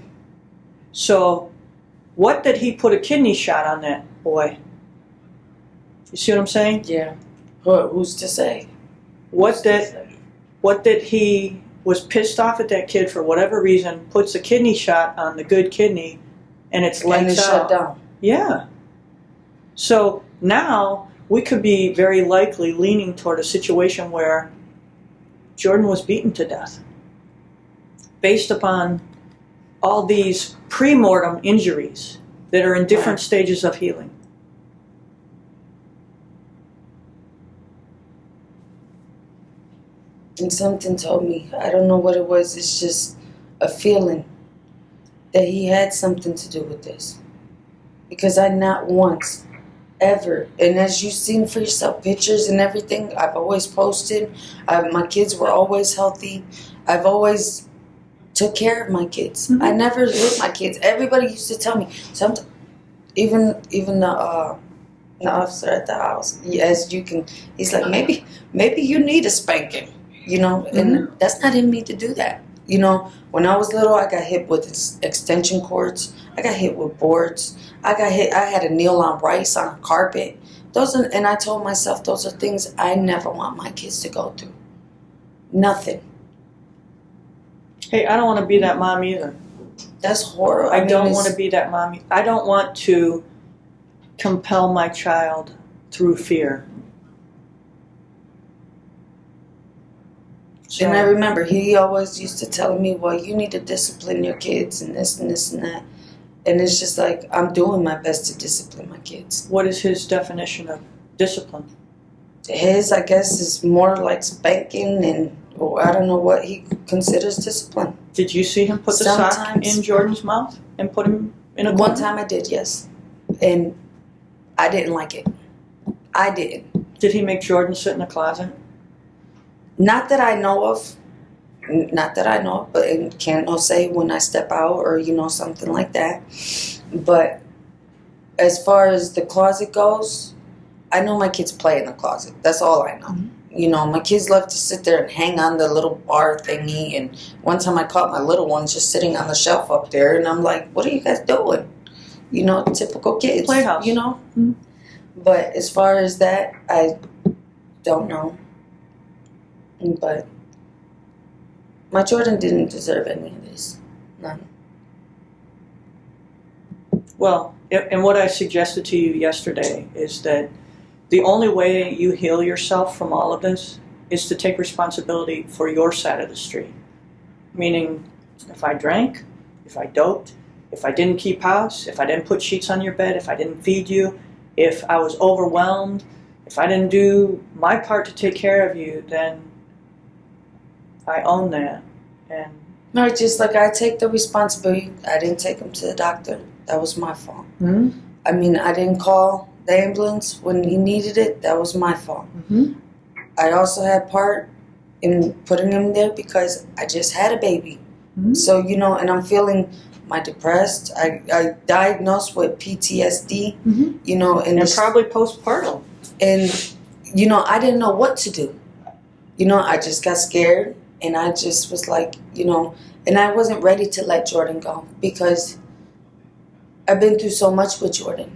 So what did he put a kidney shot on that boy? You see what I'm saying? Yeah. Who's to say? What did he was pissed off at that kid for whatever reason, puts a kidney shot on the good kidney, and it's And lights it's out. shut down. Yeah. So now we could be very likely leaning toward a situation where Jordan was beaten to death based upon all these pre-mortem injuries that are in different stages of healing. And something told me, I don't know what it was, it's just a feeling that he had something to do with this. Because I not once, ever, and as you've seen for yourself, pictures and everything, I've always posted. My kids were always healthy. I've always took care of my kids. Mm-hmm. I never hit my kids. Everybody used to tell me, even the officer at the house, as you can, he's like, maybe you need a spanking. You know, and that's not in me to do that. You know, when I was little, I got hit with extension cords. I got hit with boards. I had to kneel on rice on a carpet. And I told myself those are things I never want my kids to go through. Nothing. Hey, I don't want to be that mom either. That's horrible. I don't want to be that mom. I don't want to compel my child through fear. So, And I remember he always used to tell me, well, you need to discipline your kids and this and this and that. And it's just like, I'm doing my best to discipline my kids. what is his definition of discipline? His, I guess, is more like spanking and I don't know what he considers discipline. Did you see him put the sock Sometimes. in Jordan's mouth and put him in a corner? One time I did, yes. And I didn't like it. I didn't. Did he make Jordan sit in the closet? Not that I know of. Not that I know of, but it can't no say when I step out or, something like that. But as far as the closet goes, I know my kids play in the closet. That's all I know. My kids love to sit there and hang on the little bar thingy. And one time I caught my little one just sitting on the shelf up there. And I'm like, what are you guys doing? Typical kids. Playhouse. But as far as that, I don't know. But my Jordan didn't deserve any of this. None. Well, and what I suggested to you yesterday is that the only way you heal yourself from all of this is to take responsibility for your side of the street. Meaning, if I drank, if I doped, if I didn't keep house, if I didn't put sheets on your bed, if I didn't feed you, if I was overwhelmed, if I didn't do my part to take care of you, then I own that. And No, just like I take the responsibility. I didn't take him to the doctor. That was my fault. Mm-hmm. I mean, I didn't call the ambulance when he needed it. That was my fault. Mm-hmm. I also had part in putting him there because I just had a baby. Mm-hmm. So, and I'm feeling depressed. I diagnosed with PTSD, and probably postpartum. And, I didn't know what to do. I just got scared. And I just was like, and I wasn't ready to let Jordan go because I've been through so much with Jordan.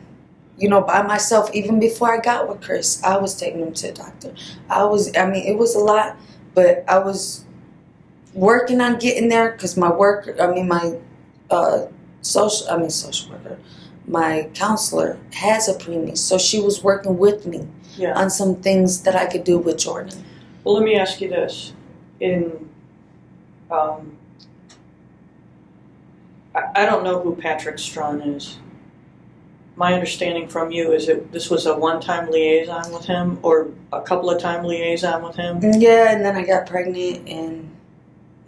By myself, even before I got with Chris, I was taking him to the doctor. It was a lot, but I was working on getting there because my social worker, my counselor has a preemie. So she was working with me on some things that I could do with Jordan. Well, let me ask you this. I don't know who Patrick Strawn is. My understanding from you is that this was a one-time liaison with him or a couple of time liaison with him? Yeah, and then I got pregnant and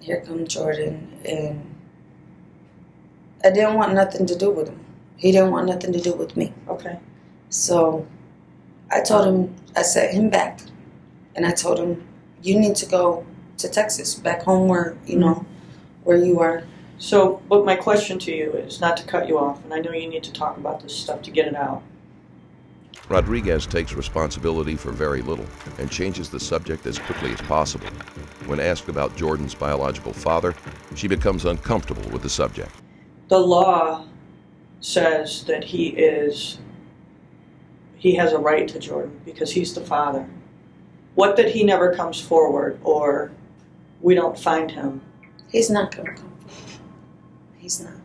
here comes Jordan and I didn't want nothing to do with him. He didn't want nothing to do with me. Okay. So I told him, I sent him back and I told him, you need to go to Texas, back home where, where you are. So, but my question to you is, not to cut you off, and I know you need to talk about this stuff to get it out. Rodriguez takes responsibility for very little and changes the subject as quickly as possible. When asked about Jordan's biological father, she becomes uncomfortable with the subject. The law says that he has a right to Jordan because he's the father. What that he never comes forward or we don't find him? He's not going to come forward. He's not.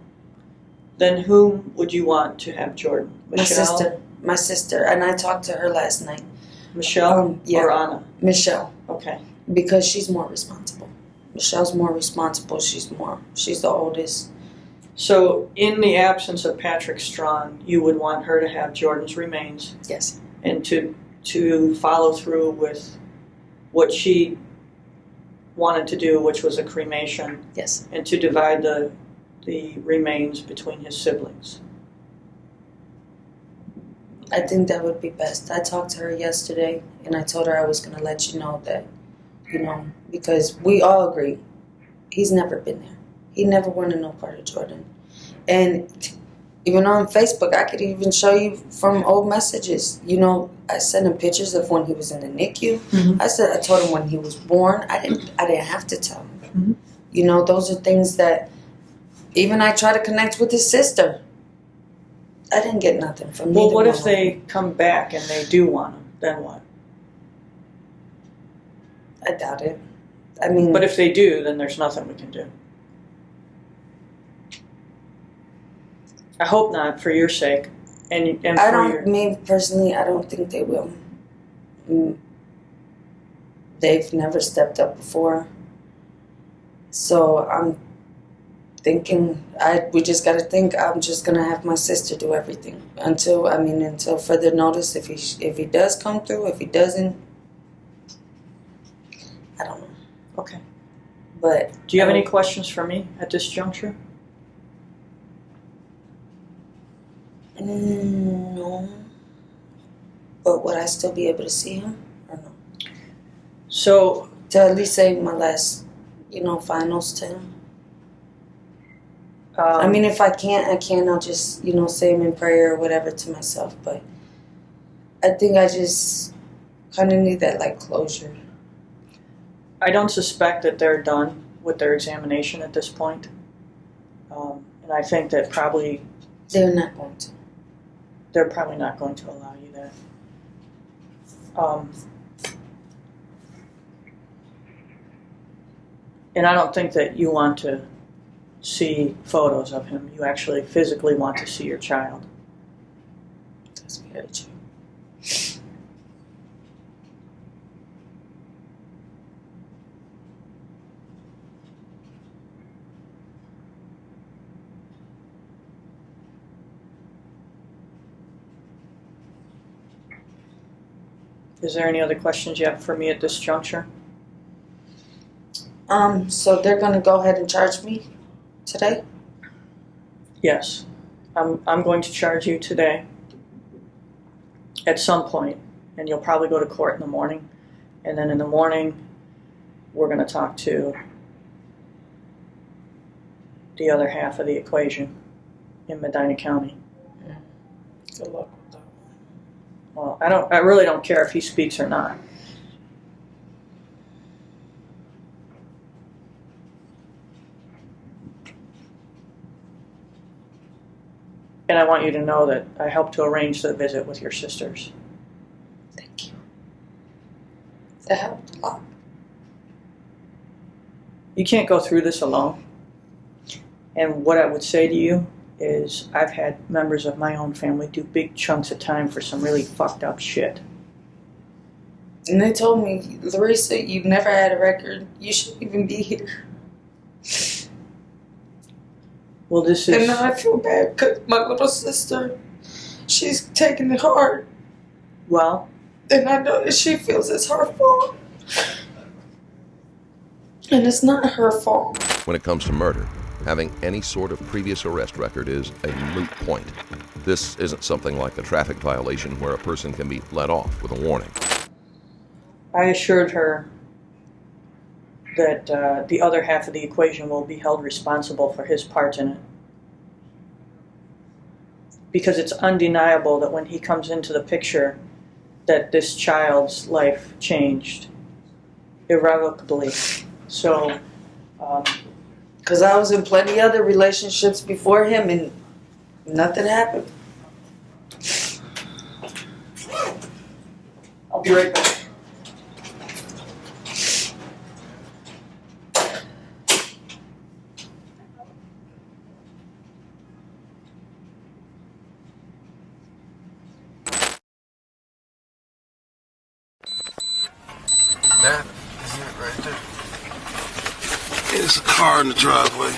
Then whom would you want to have Jordan? Michelle? My sister. And I talked to her last night. Michelle or Anna? Michelle. Okay. Because she's more responsible. Michelle's more responsible. She's the oldest. So in the absence of Patrick Strawn, you would want her to have Jordan's remains? Yes. And to follow through with what she wanted to do, which was a cremation. Yes. And to divide the remains between his siblings. I think that would be best. I talked to her yesterday, and I told her I was going to let you know that, because we all agree, he's never been there. He never wanted no part of Jordan. And even on Facebook, I could even show you from old messages. I sent him pictures of when he was in the NICU. Mm-hmm. I told him when he was born. I didn't have to tell him. Mm-hmm. Those are things that even I try to connect with his sister. I didn't get nothing from him. Well, what if they come back and they do want him? Then what? I doubt it. But if they do, then there's nothing we can do. I hope not, for your sake, and me personally, I don't think they will. They've never stepped up before, so I'm thinking we just got to think. I'm just gonna have my sister do everything until further notice. If he does come through, if he doesn't, I don't know. Okay. But do you have any questions for me at this juncture? No. But would I still be able to see him or no? So, To at least say my last, finals to him. I mean, if I can't, I can. I'll just, say him in prayer or whatever to myself. But I think I just kind of need that, like, closure. I don't suspect that they're done with their examination at this point. And I think that probably... They're not going to. They're probably not going to allow you that. And I don't think that you want to see photos of him. You actually physically want to see your child. That's very true. Is there any other questions you have for me at this juncture? So they're gonna go ahead and charge me today? Yes. I'm going to charge you today at some point, and you'll probably go to court in the morning. And then in the morning, we're going to talk to the other half of the equation in Medina County. Good luck with that. Well, I really don't care if he speaks or not. And I want you to know that I helped to arrange the visit with your sisters. Thank you. That helped a lot. You can't go through this alone. And what I would say to you is I've had members of my own family do big chunks of time for some really fucked up shit. And they told me, Larissa, you've never had a record. You shouldn't even be here. Well, this is... And now I feel bad because my little sister, she's taking it hard. Well... And I know that she feels it's her fault. And it's not her fault. When it comes to murder, having any sort of previous arrest record is a moot point. This isn't something like a traffic violation where a person can be let off with a warning. I assured her that the other half of the equation will be held responsible for his part in it. Because it's undeniable that when he comes into the picture, that this child's life changed irrevocably. So, Because I was in plenty other relationships before him and nothing happened. I'll be right back. That is it right there. There's a car in the driveway.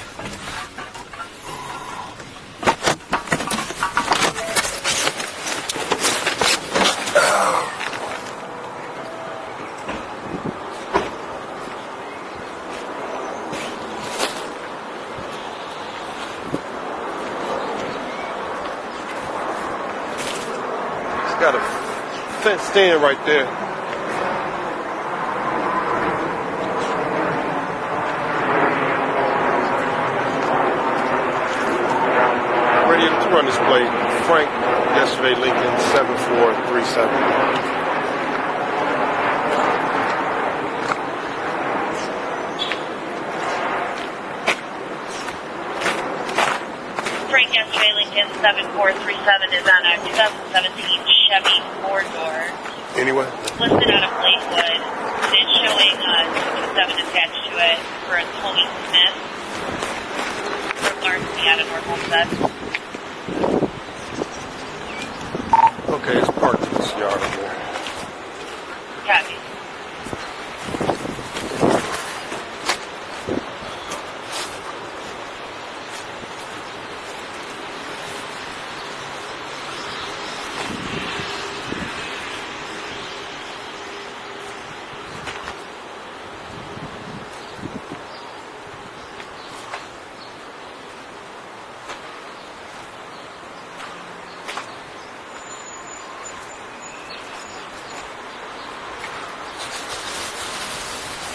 It's got a fenced in right there. Run this plate. Frank, yesterday, Lincoln, 7437. Frank, yesterday, Lincoln, 7437 is on a 2017 Chevy 4-door. Anyway? Listed out of Lakewood. It's showing 227 attached to it for a Tony Smith. For Larcy out of North Homestead. Okay, it's parked in this yard over there. Copy.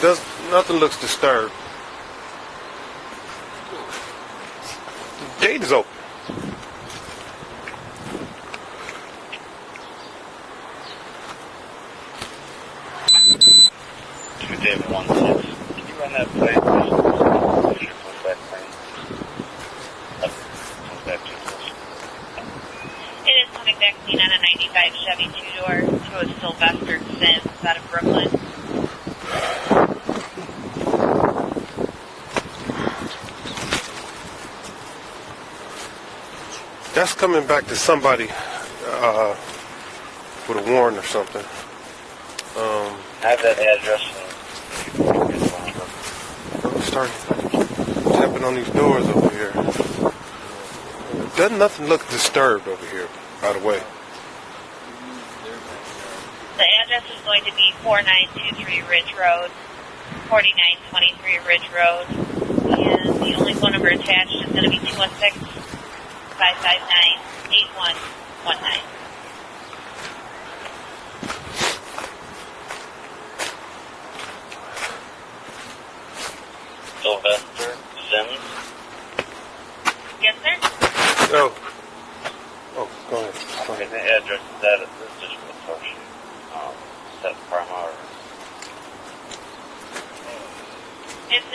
Nothing looks disturbed. The gate is open. David 1-6. Can you run that plate? Push that plane. It is coming back clean on a 95 Chevy 2-door to a Sylvester Sims out of Brooklyn. That's coming back to somebody with a warrant or something. I have that address. Start tapping on these doors over here. Doesn't nothing look disturbed over here, by the way. The address is going to be 4923 Ridge Road, 4923 Ridge Road, and the only phone number attached is going to be 216-559-8119. Sylvester Sims. Yes, sir? Oh, go ahead. Okay, the address is that is just approaching Set Parma or It's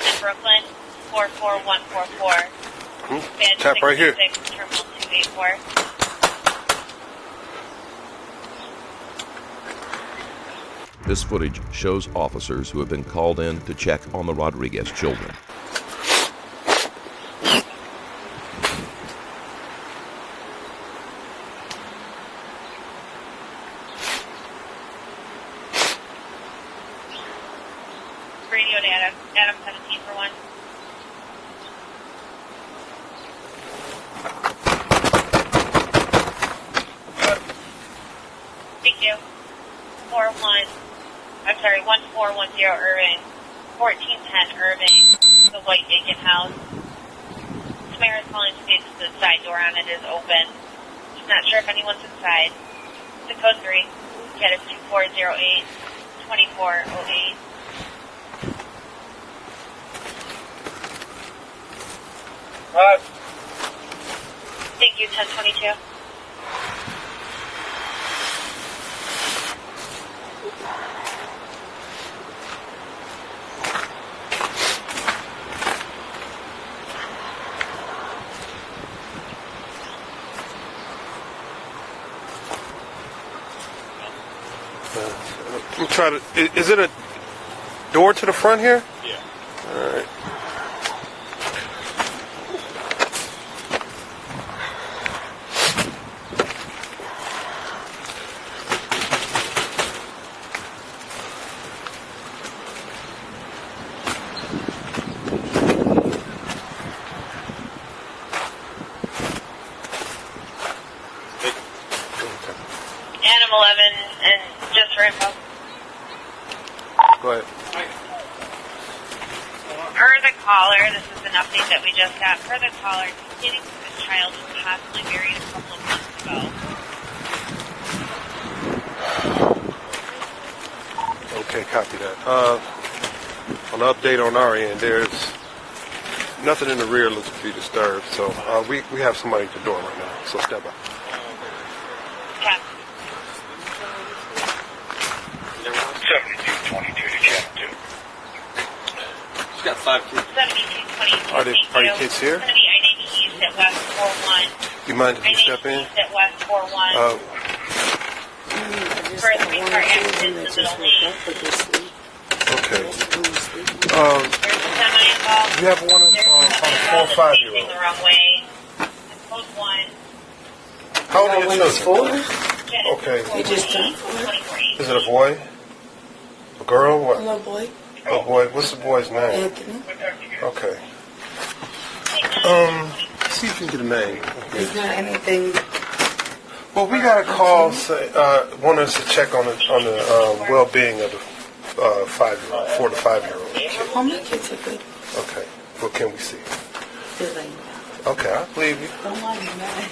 in Brooklyn, 44144. Badge Tap right here. 66, Terminal 284. This footage shows officers who have been called in to check on the Rodriguez children. Radio to Adam 17 for 1. Thank you. 1410 Irving, 1410 Irving, the White Bacon House. Samara's calling states the side door on it is open. She's not sure if anyone's inside. The code 3, cat is 2408-2408. Thank you, 1022. I'm trying to. Is it a door to the front here? yeah. All right. Adam 11, and just for info. Go ahead. Per the caller, this is an update that we just got. Per the caller, stating that the child was possibly buried a couple of months ago. Okay, copy that. On the update on our end, there's nothing in the rear looks to be disturbed, so we have somebody at the door right now, so step by. Yeah. 7222 to channel 2. She's got 5 kids. 7222. Are the kids here? It's going to be I-90 East at West 41. You mind if you I-90 step in? East at West 41. For a 3-car accident in the middle lane. Okay. There's a semi involved. You have one on There's a a semi 4 or involved 5 that's year facing old. the wrong way. It's code 1. How old are your children? Yeah, Okay. You just turned 24. Is it a boy? A girl? What? Hello, boy. A boy. What's the boy's name? Anthony. Okay. See if you can get a name. Is there anything? Well, we got a call want us to check on the well-being of the 5-year-old, 4 to 5-year-old kid. All my kids are good. Okay. What can we see? They're laying down. Okay, I believe you. Don't mind me, man.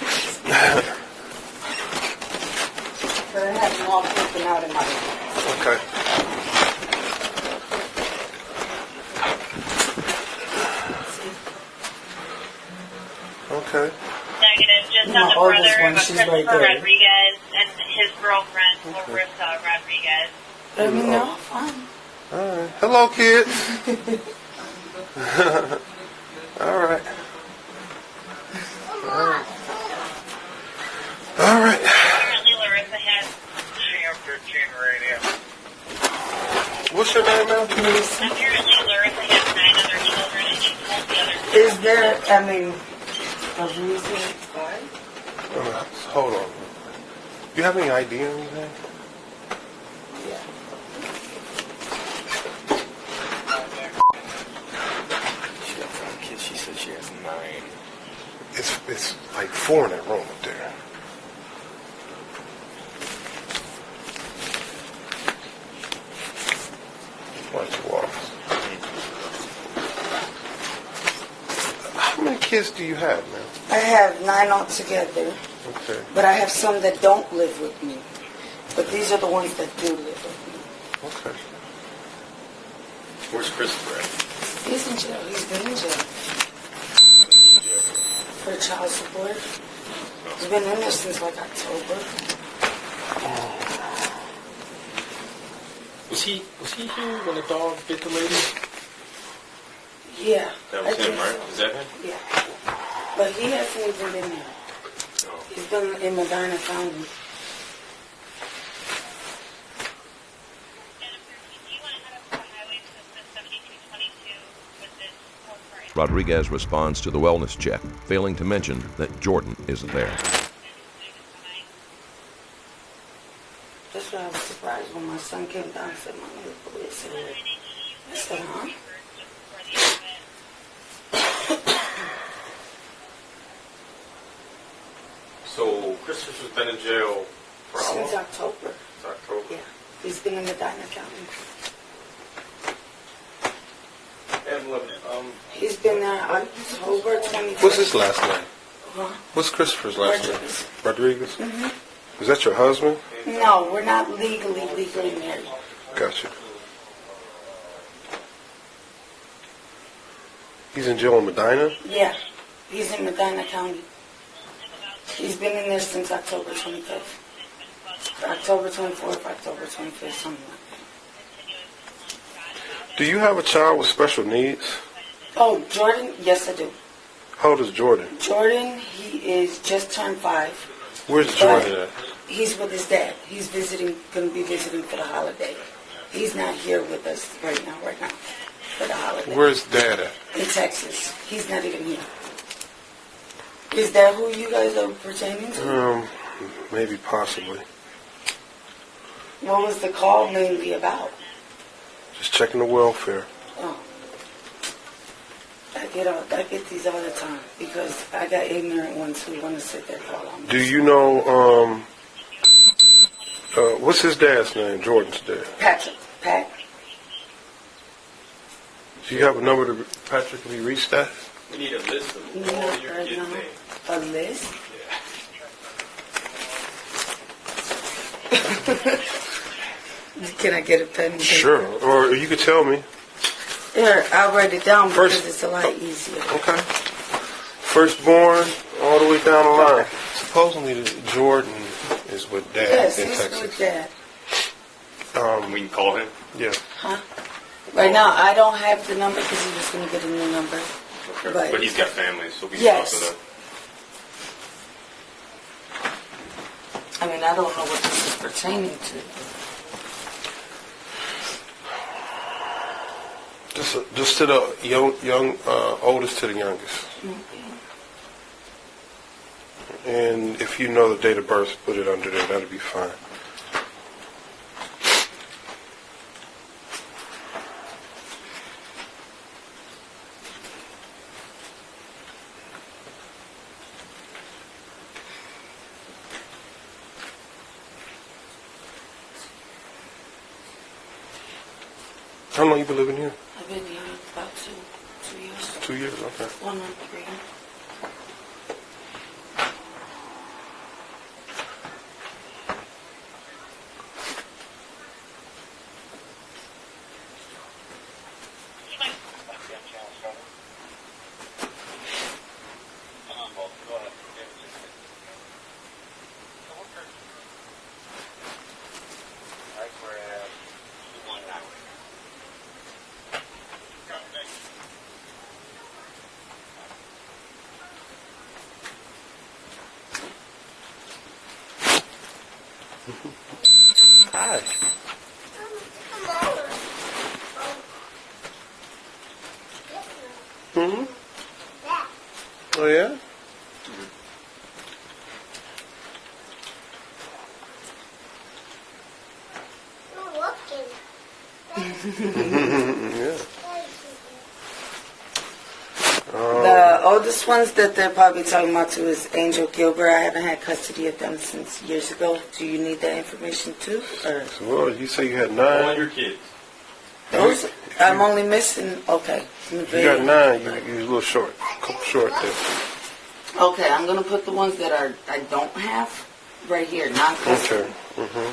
But I have them all taken out in my room. Okay. Okay. Negative. Just My on the oldest brother one, of she's right Christopher there. Rodriguez and his girlfriend, Larissa Rodriguez. Let me know. Fine. All right. Hello, kids. All right. All right. All right. Apparently Larissa has... What's your name, man? Apparently Larissa has 9 other children and she told the other... Is there, I mean, a reason why? Hold on. You have any ID or anything? Yeah. She got 5 kids. She said she has 9. It's like 4 in that room up there. Watch the walls. How many kids do you have, man? I have 9 altogether, Okay. but I have some that don't live with me. But these are the ones that do live with me. Okay. Where's Christopher at? He's in jail. He's been in jail He's jail. for child support. He's been in there since like October. Was he here when the dog bit the lady? Yeah. That I was him, think right? so. Is that him? Yeah. But he hasn't even been there. No. He's been in Medina County. Do you want to head up to the highway to the 7222 with this corporate? Rodriguez responds to the wellness check, failing to mention that Jordan isn't there. That's why I was surprised when my son came down and said, "Mommy, the police are here." I said, "Huh?" So Christopher's been in jail for how long? Since October. It's October. Yeah. He's been in Medina County. Evelyn, He's been there October 25th. What's his last name? Huh? What's Christopher's last Rodriguez. name? Rodriguez? Mm-hmm. Is that your husband? No, we're not legally married. Gotcha. He's in jail in Medina? Yeah. He's in Medina County. He's been in there since October 25th. October 24th, October 25th, something like that. Do you have a child with special needs? Oh, Jordan? Yes, I do. How old is Jordan? Jordan, he is just turned 5. Where's Jordan at? He's with his dad. He's going to be visiting for the holiday. He's not here with us right now, for the holiday. Where's Dad at? In Texas. He's not even here. Is that who you guys are pertaining to? Maybe possibly. What was the call mainly about? Just checking the welfare. Oh. I get these all the time because I got ignorant ones who want to sit there for all I'm Do you know, what's his dad's name, Jordan's dad? Patrick. Pat? Do you have a number to, Patrick, can we reach that? we need a list of You all know, your right kids' now, names. a list? Can I get a pen? and Sure. paper? Or you could tell me. Here, I'll write it down because First- it's a lot easier. Okay. Firstborn, all the way down the line. Supposedly Jordan is with Dad Yes, in he's Texas. with that. We can call him. Yeah. Huh? Right now, I don't have the number because he was going to get a new number. Okay. But- But he's got family, so we can Yes. talk to them. I mean, I don't know what this is pertaining to. Just to the young oldest to the youngest. And if you know the date of birth, put it under there. That'll be fine. How long you been living here? I've been here about 2 years. 2 years, okay. 1 month, 3. Hi. Hmm? Oh, yeah? Yeah. The oldest ones that they're probably talking about too is Angel Gilbert. I haven't had custody of them since years ago. Do you need that information too? Or Well, you say you had All 9. your kids. those? I'm only missing. Okay. You got 9. You're a little short. A couple short there. Okay, I'm gonna put the ones that I don't have right here, non-custody. Okay. Mm-hmm.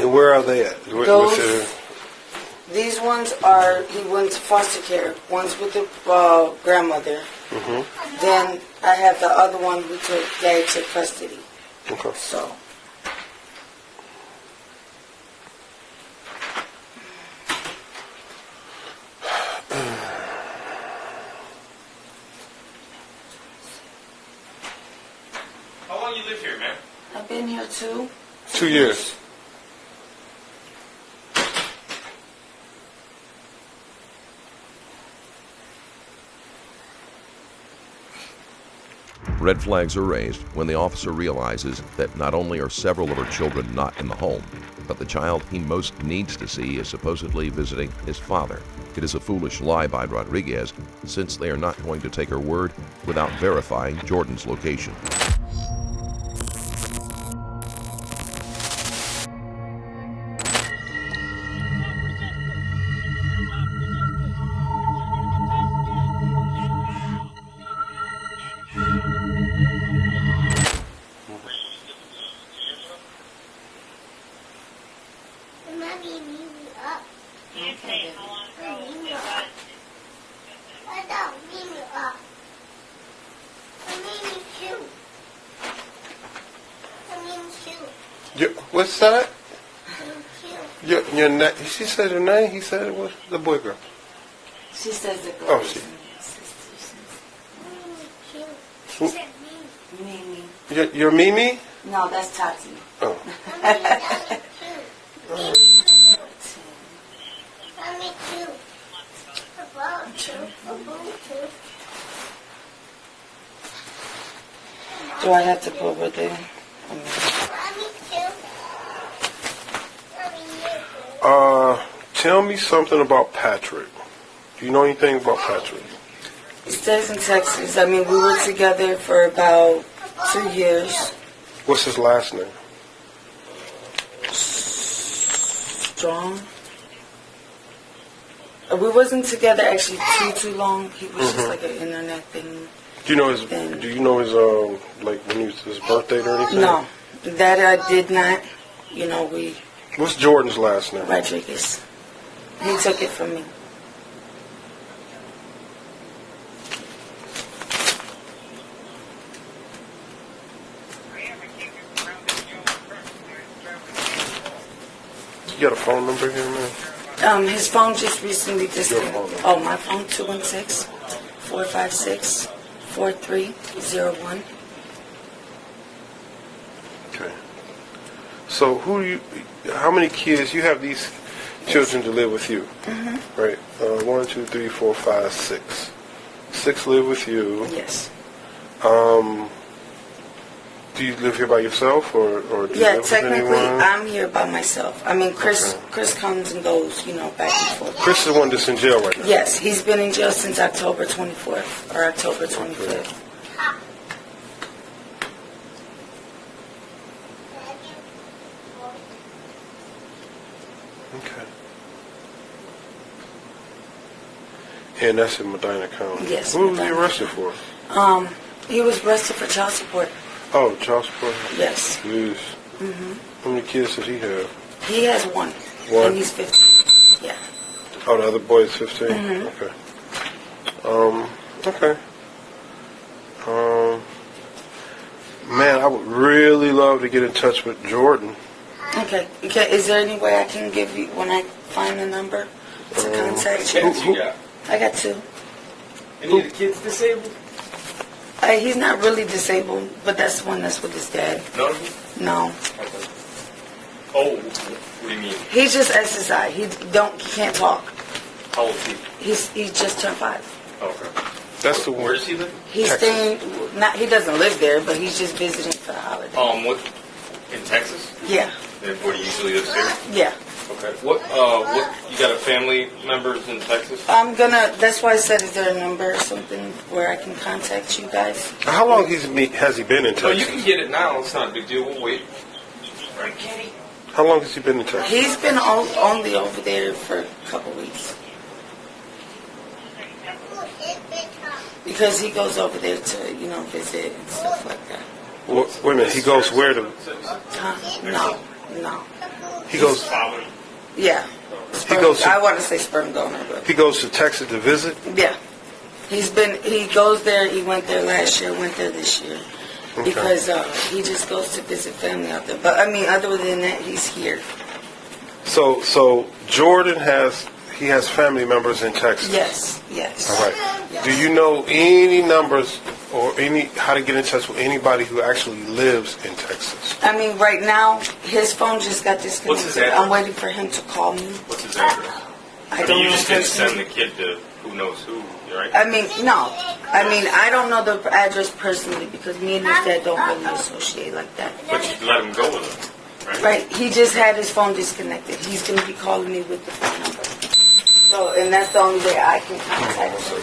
And where are they at? Those- These ones are, he went to foster care. One's with the grandmother. Mm-hmm. Then I have the other one who took Daddy took custody. Okay. So. How long you live here, man? I've been here 2 years. Red flags are raised when the officer realizes that not only are several of her children not in the home, but the child he most needs to see is supposedly visiting his father. It is a foolish lie by Rodriguez, since they are not going to take her word without verifying Jordan's location. What's that? Your name? She said her name. He said it was the boy girl. She says the girl. Oh, she. Mimi. Your Mimi? No, that's Tati. Oh. Do I have to put with it? Tell me something about Patrick. Do you know anything about Patrick? He stays in Texas. I mean, we were together for about 2 years. What's his last name? Strong. We wasn't together actually too long. He was just like an internet thing. Do you know his? Do you know his like when he was his birthday or anything? No, that I did not. You know, we. What's Jordan's last name? Rodriguez. He took it from me. You got a phone number here, man? His phone just recently Your phone number. Oh, my phone 216-456-4301. Okay. So how many kids, you have these children to live with you, right? 1, 2, 3, 4, 5, 6. 6 live with you. Yes. Do you live here by yourself, or do you live with technically, anyone? I'm here by myself. I mean, Chris comes and goes, you know, back and forth. Chris is the one that's in jail right now. Yes, he's been in jail since October 24th or October 25th. Okay. And that's in Medina County. Yes. What was he arrested for? He was arrested for child support. Oh, child support. Yes. Jeez. How many kids does he have? He has one. One? And he's 15. Yeah. Oh, the other boy is 15? Okay. Okay. Man, I would really love to get in touch with Jordan. Okay. Is there any way I can give you, when I find the number, to contact you? Kids you got? I got 2. Any of the kids disabled? He's not really disabled, but that's the one that's with his dad. None of them? No. Okay. Oh, what do you mean? He's just SSI. He can't talk. How old is he? He just turned 5. Okay. That's the one. Where does he live? He's Texas. staying. He doesn't live there, but he's just visiting for the holiday. What? In Texas? Yeah. And where he usually lives here? Yeah. Okay. What? You got a family members in Texas? That's why I said, is there a number or something where I can contact you guys? How long has he been in Texas? Oh, you can get it now. It's not a big deal. We'll wait. Right. How long has he been in Texas? He's been only over there for a couple weeks. Because he goes over there to, visit and stuff like that. Wait a minute, he goes where to? No. He goes. Yeah. I want to say sperm donor, but he goes to Texas to visit. yeah, he goes there. He went there last year. Went there this year because he just goes to visit family out there. But I mean, other than that, he's here. So Jordan has family members in Texas. Yes. All right. Yes. Do you know any numbers or how to get in touch with anybody who actually lives in Texas? I mean, right now, his phone just got disconnected. What's his address? I'm waiting for him to call me. What's his address? I don't you know just his didn't send name. the kid to who knows who, right? I mean, no. I mean, I don't know the address personally because me and his dad don't really associate like that. But you let him go with him, right? Right. He just had his phone disconnected. He's going to be calling me with the phone number. So, and that's the only way I can contact you.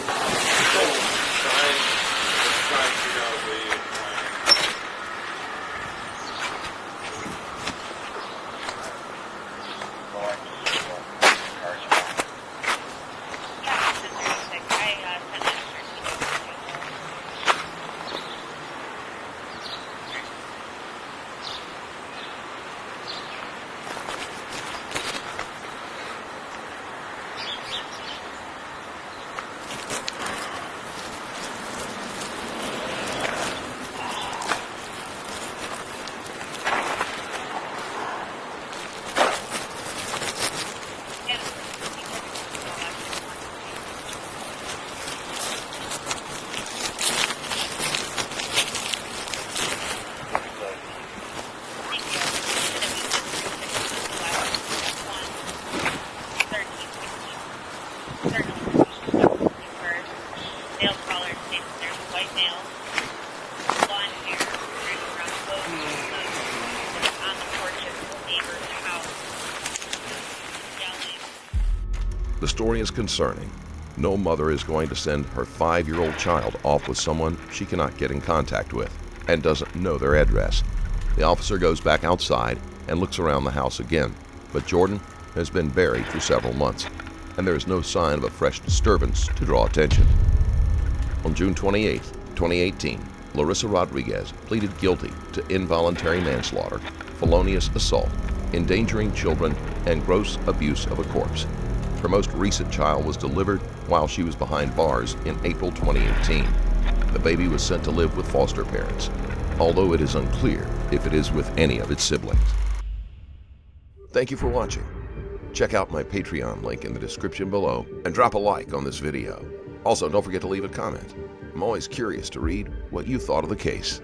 The story is concerning. No mother is going to send her 5-year-old child off with someone she cannot get in contact with and doesn't know their address. The officer goes back outside and looks around the house again, but Jordan has been buried for several months, and there is no sign of a fresh disturbance to draw attention. On June 28, 2018, Larissa Rodriguez pleaded guilty to involuntary manslaughter, felonious assault, endangering children, and gross abuse of a corpse. Her most recent child was delivered while she was behind bars in April 2018. The baby was sent to live with foster parents, although it is unclear if it is with any of its siblings. Thank you for watching. Check out my Patreon link in the description below and drop a like on this video. Also, don't forget to leave a comment. I'm always curious to read what you thought of the case.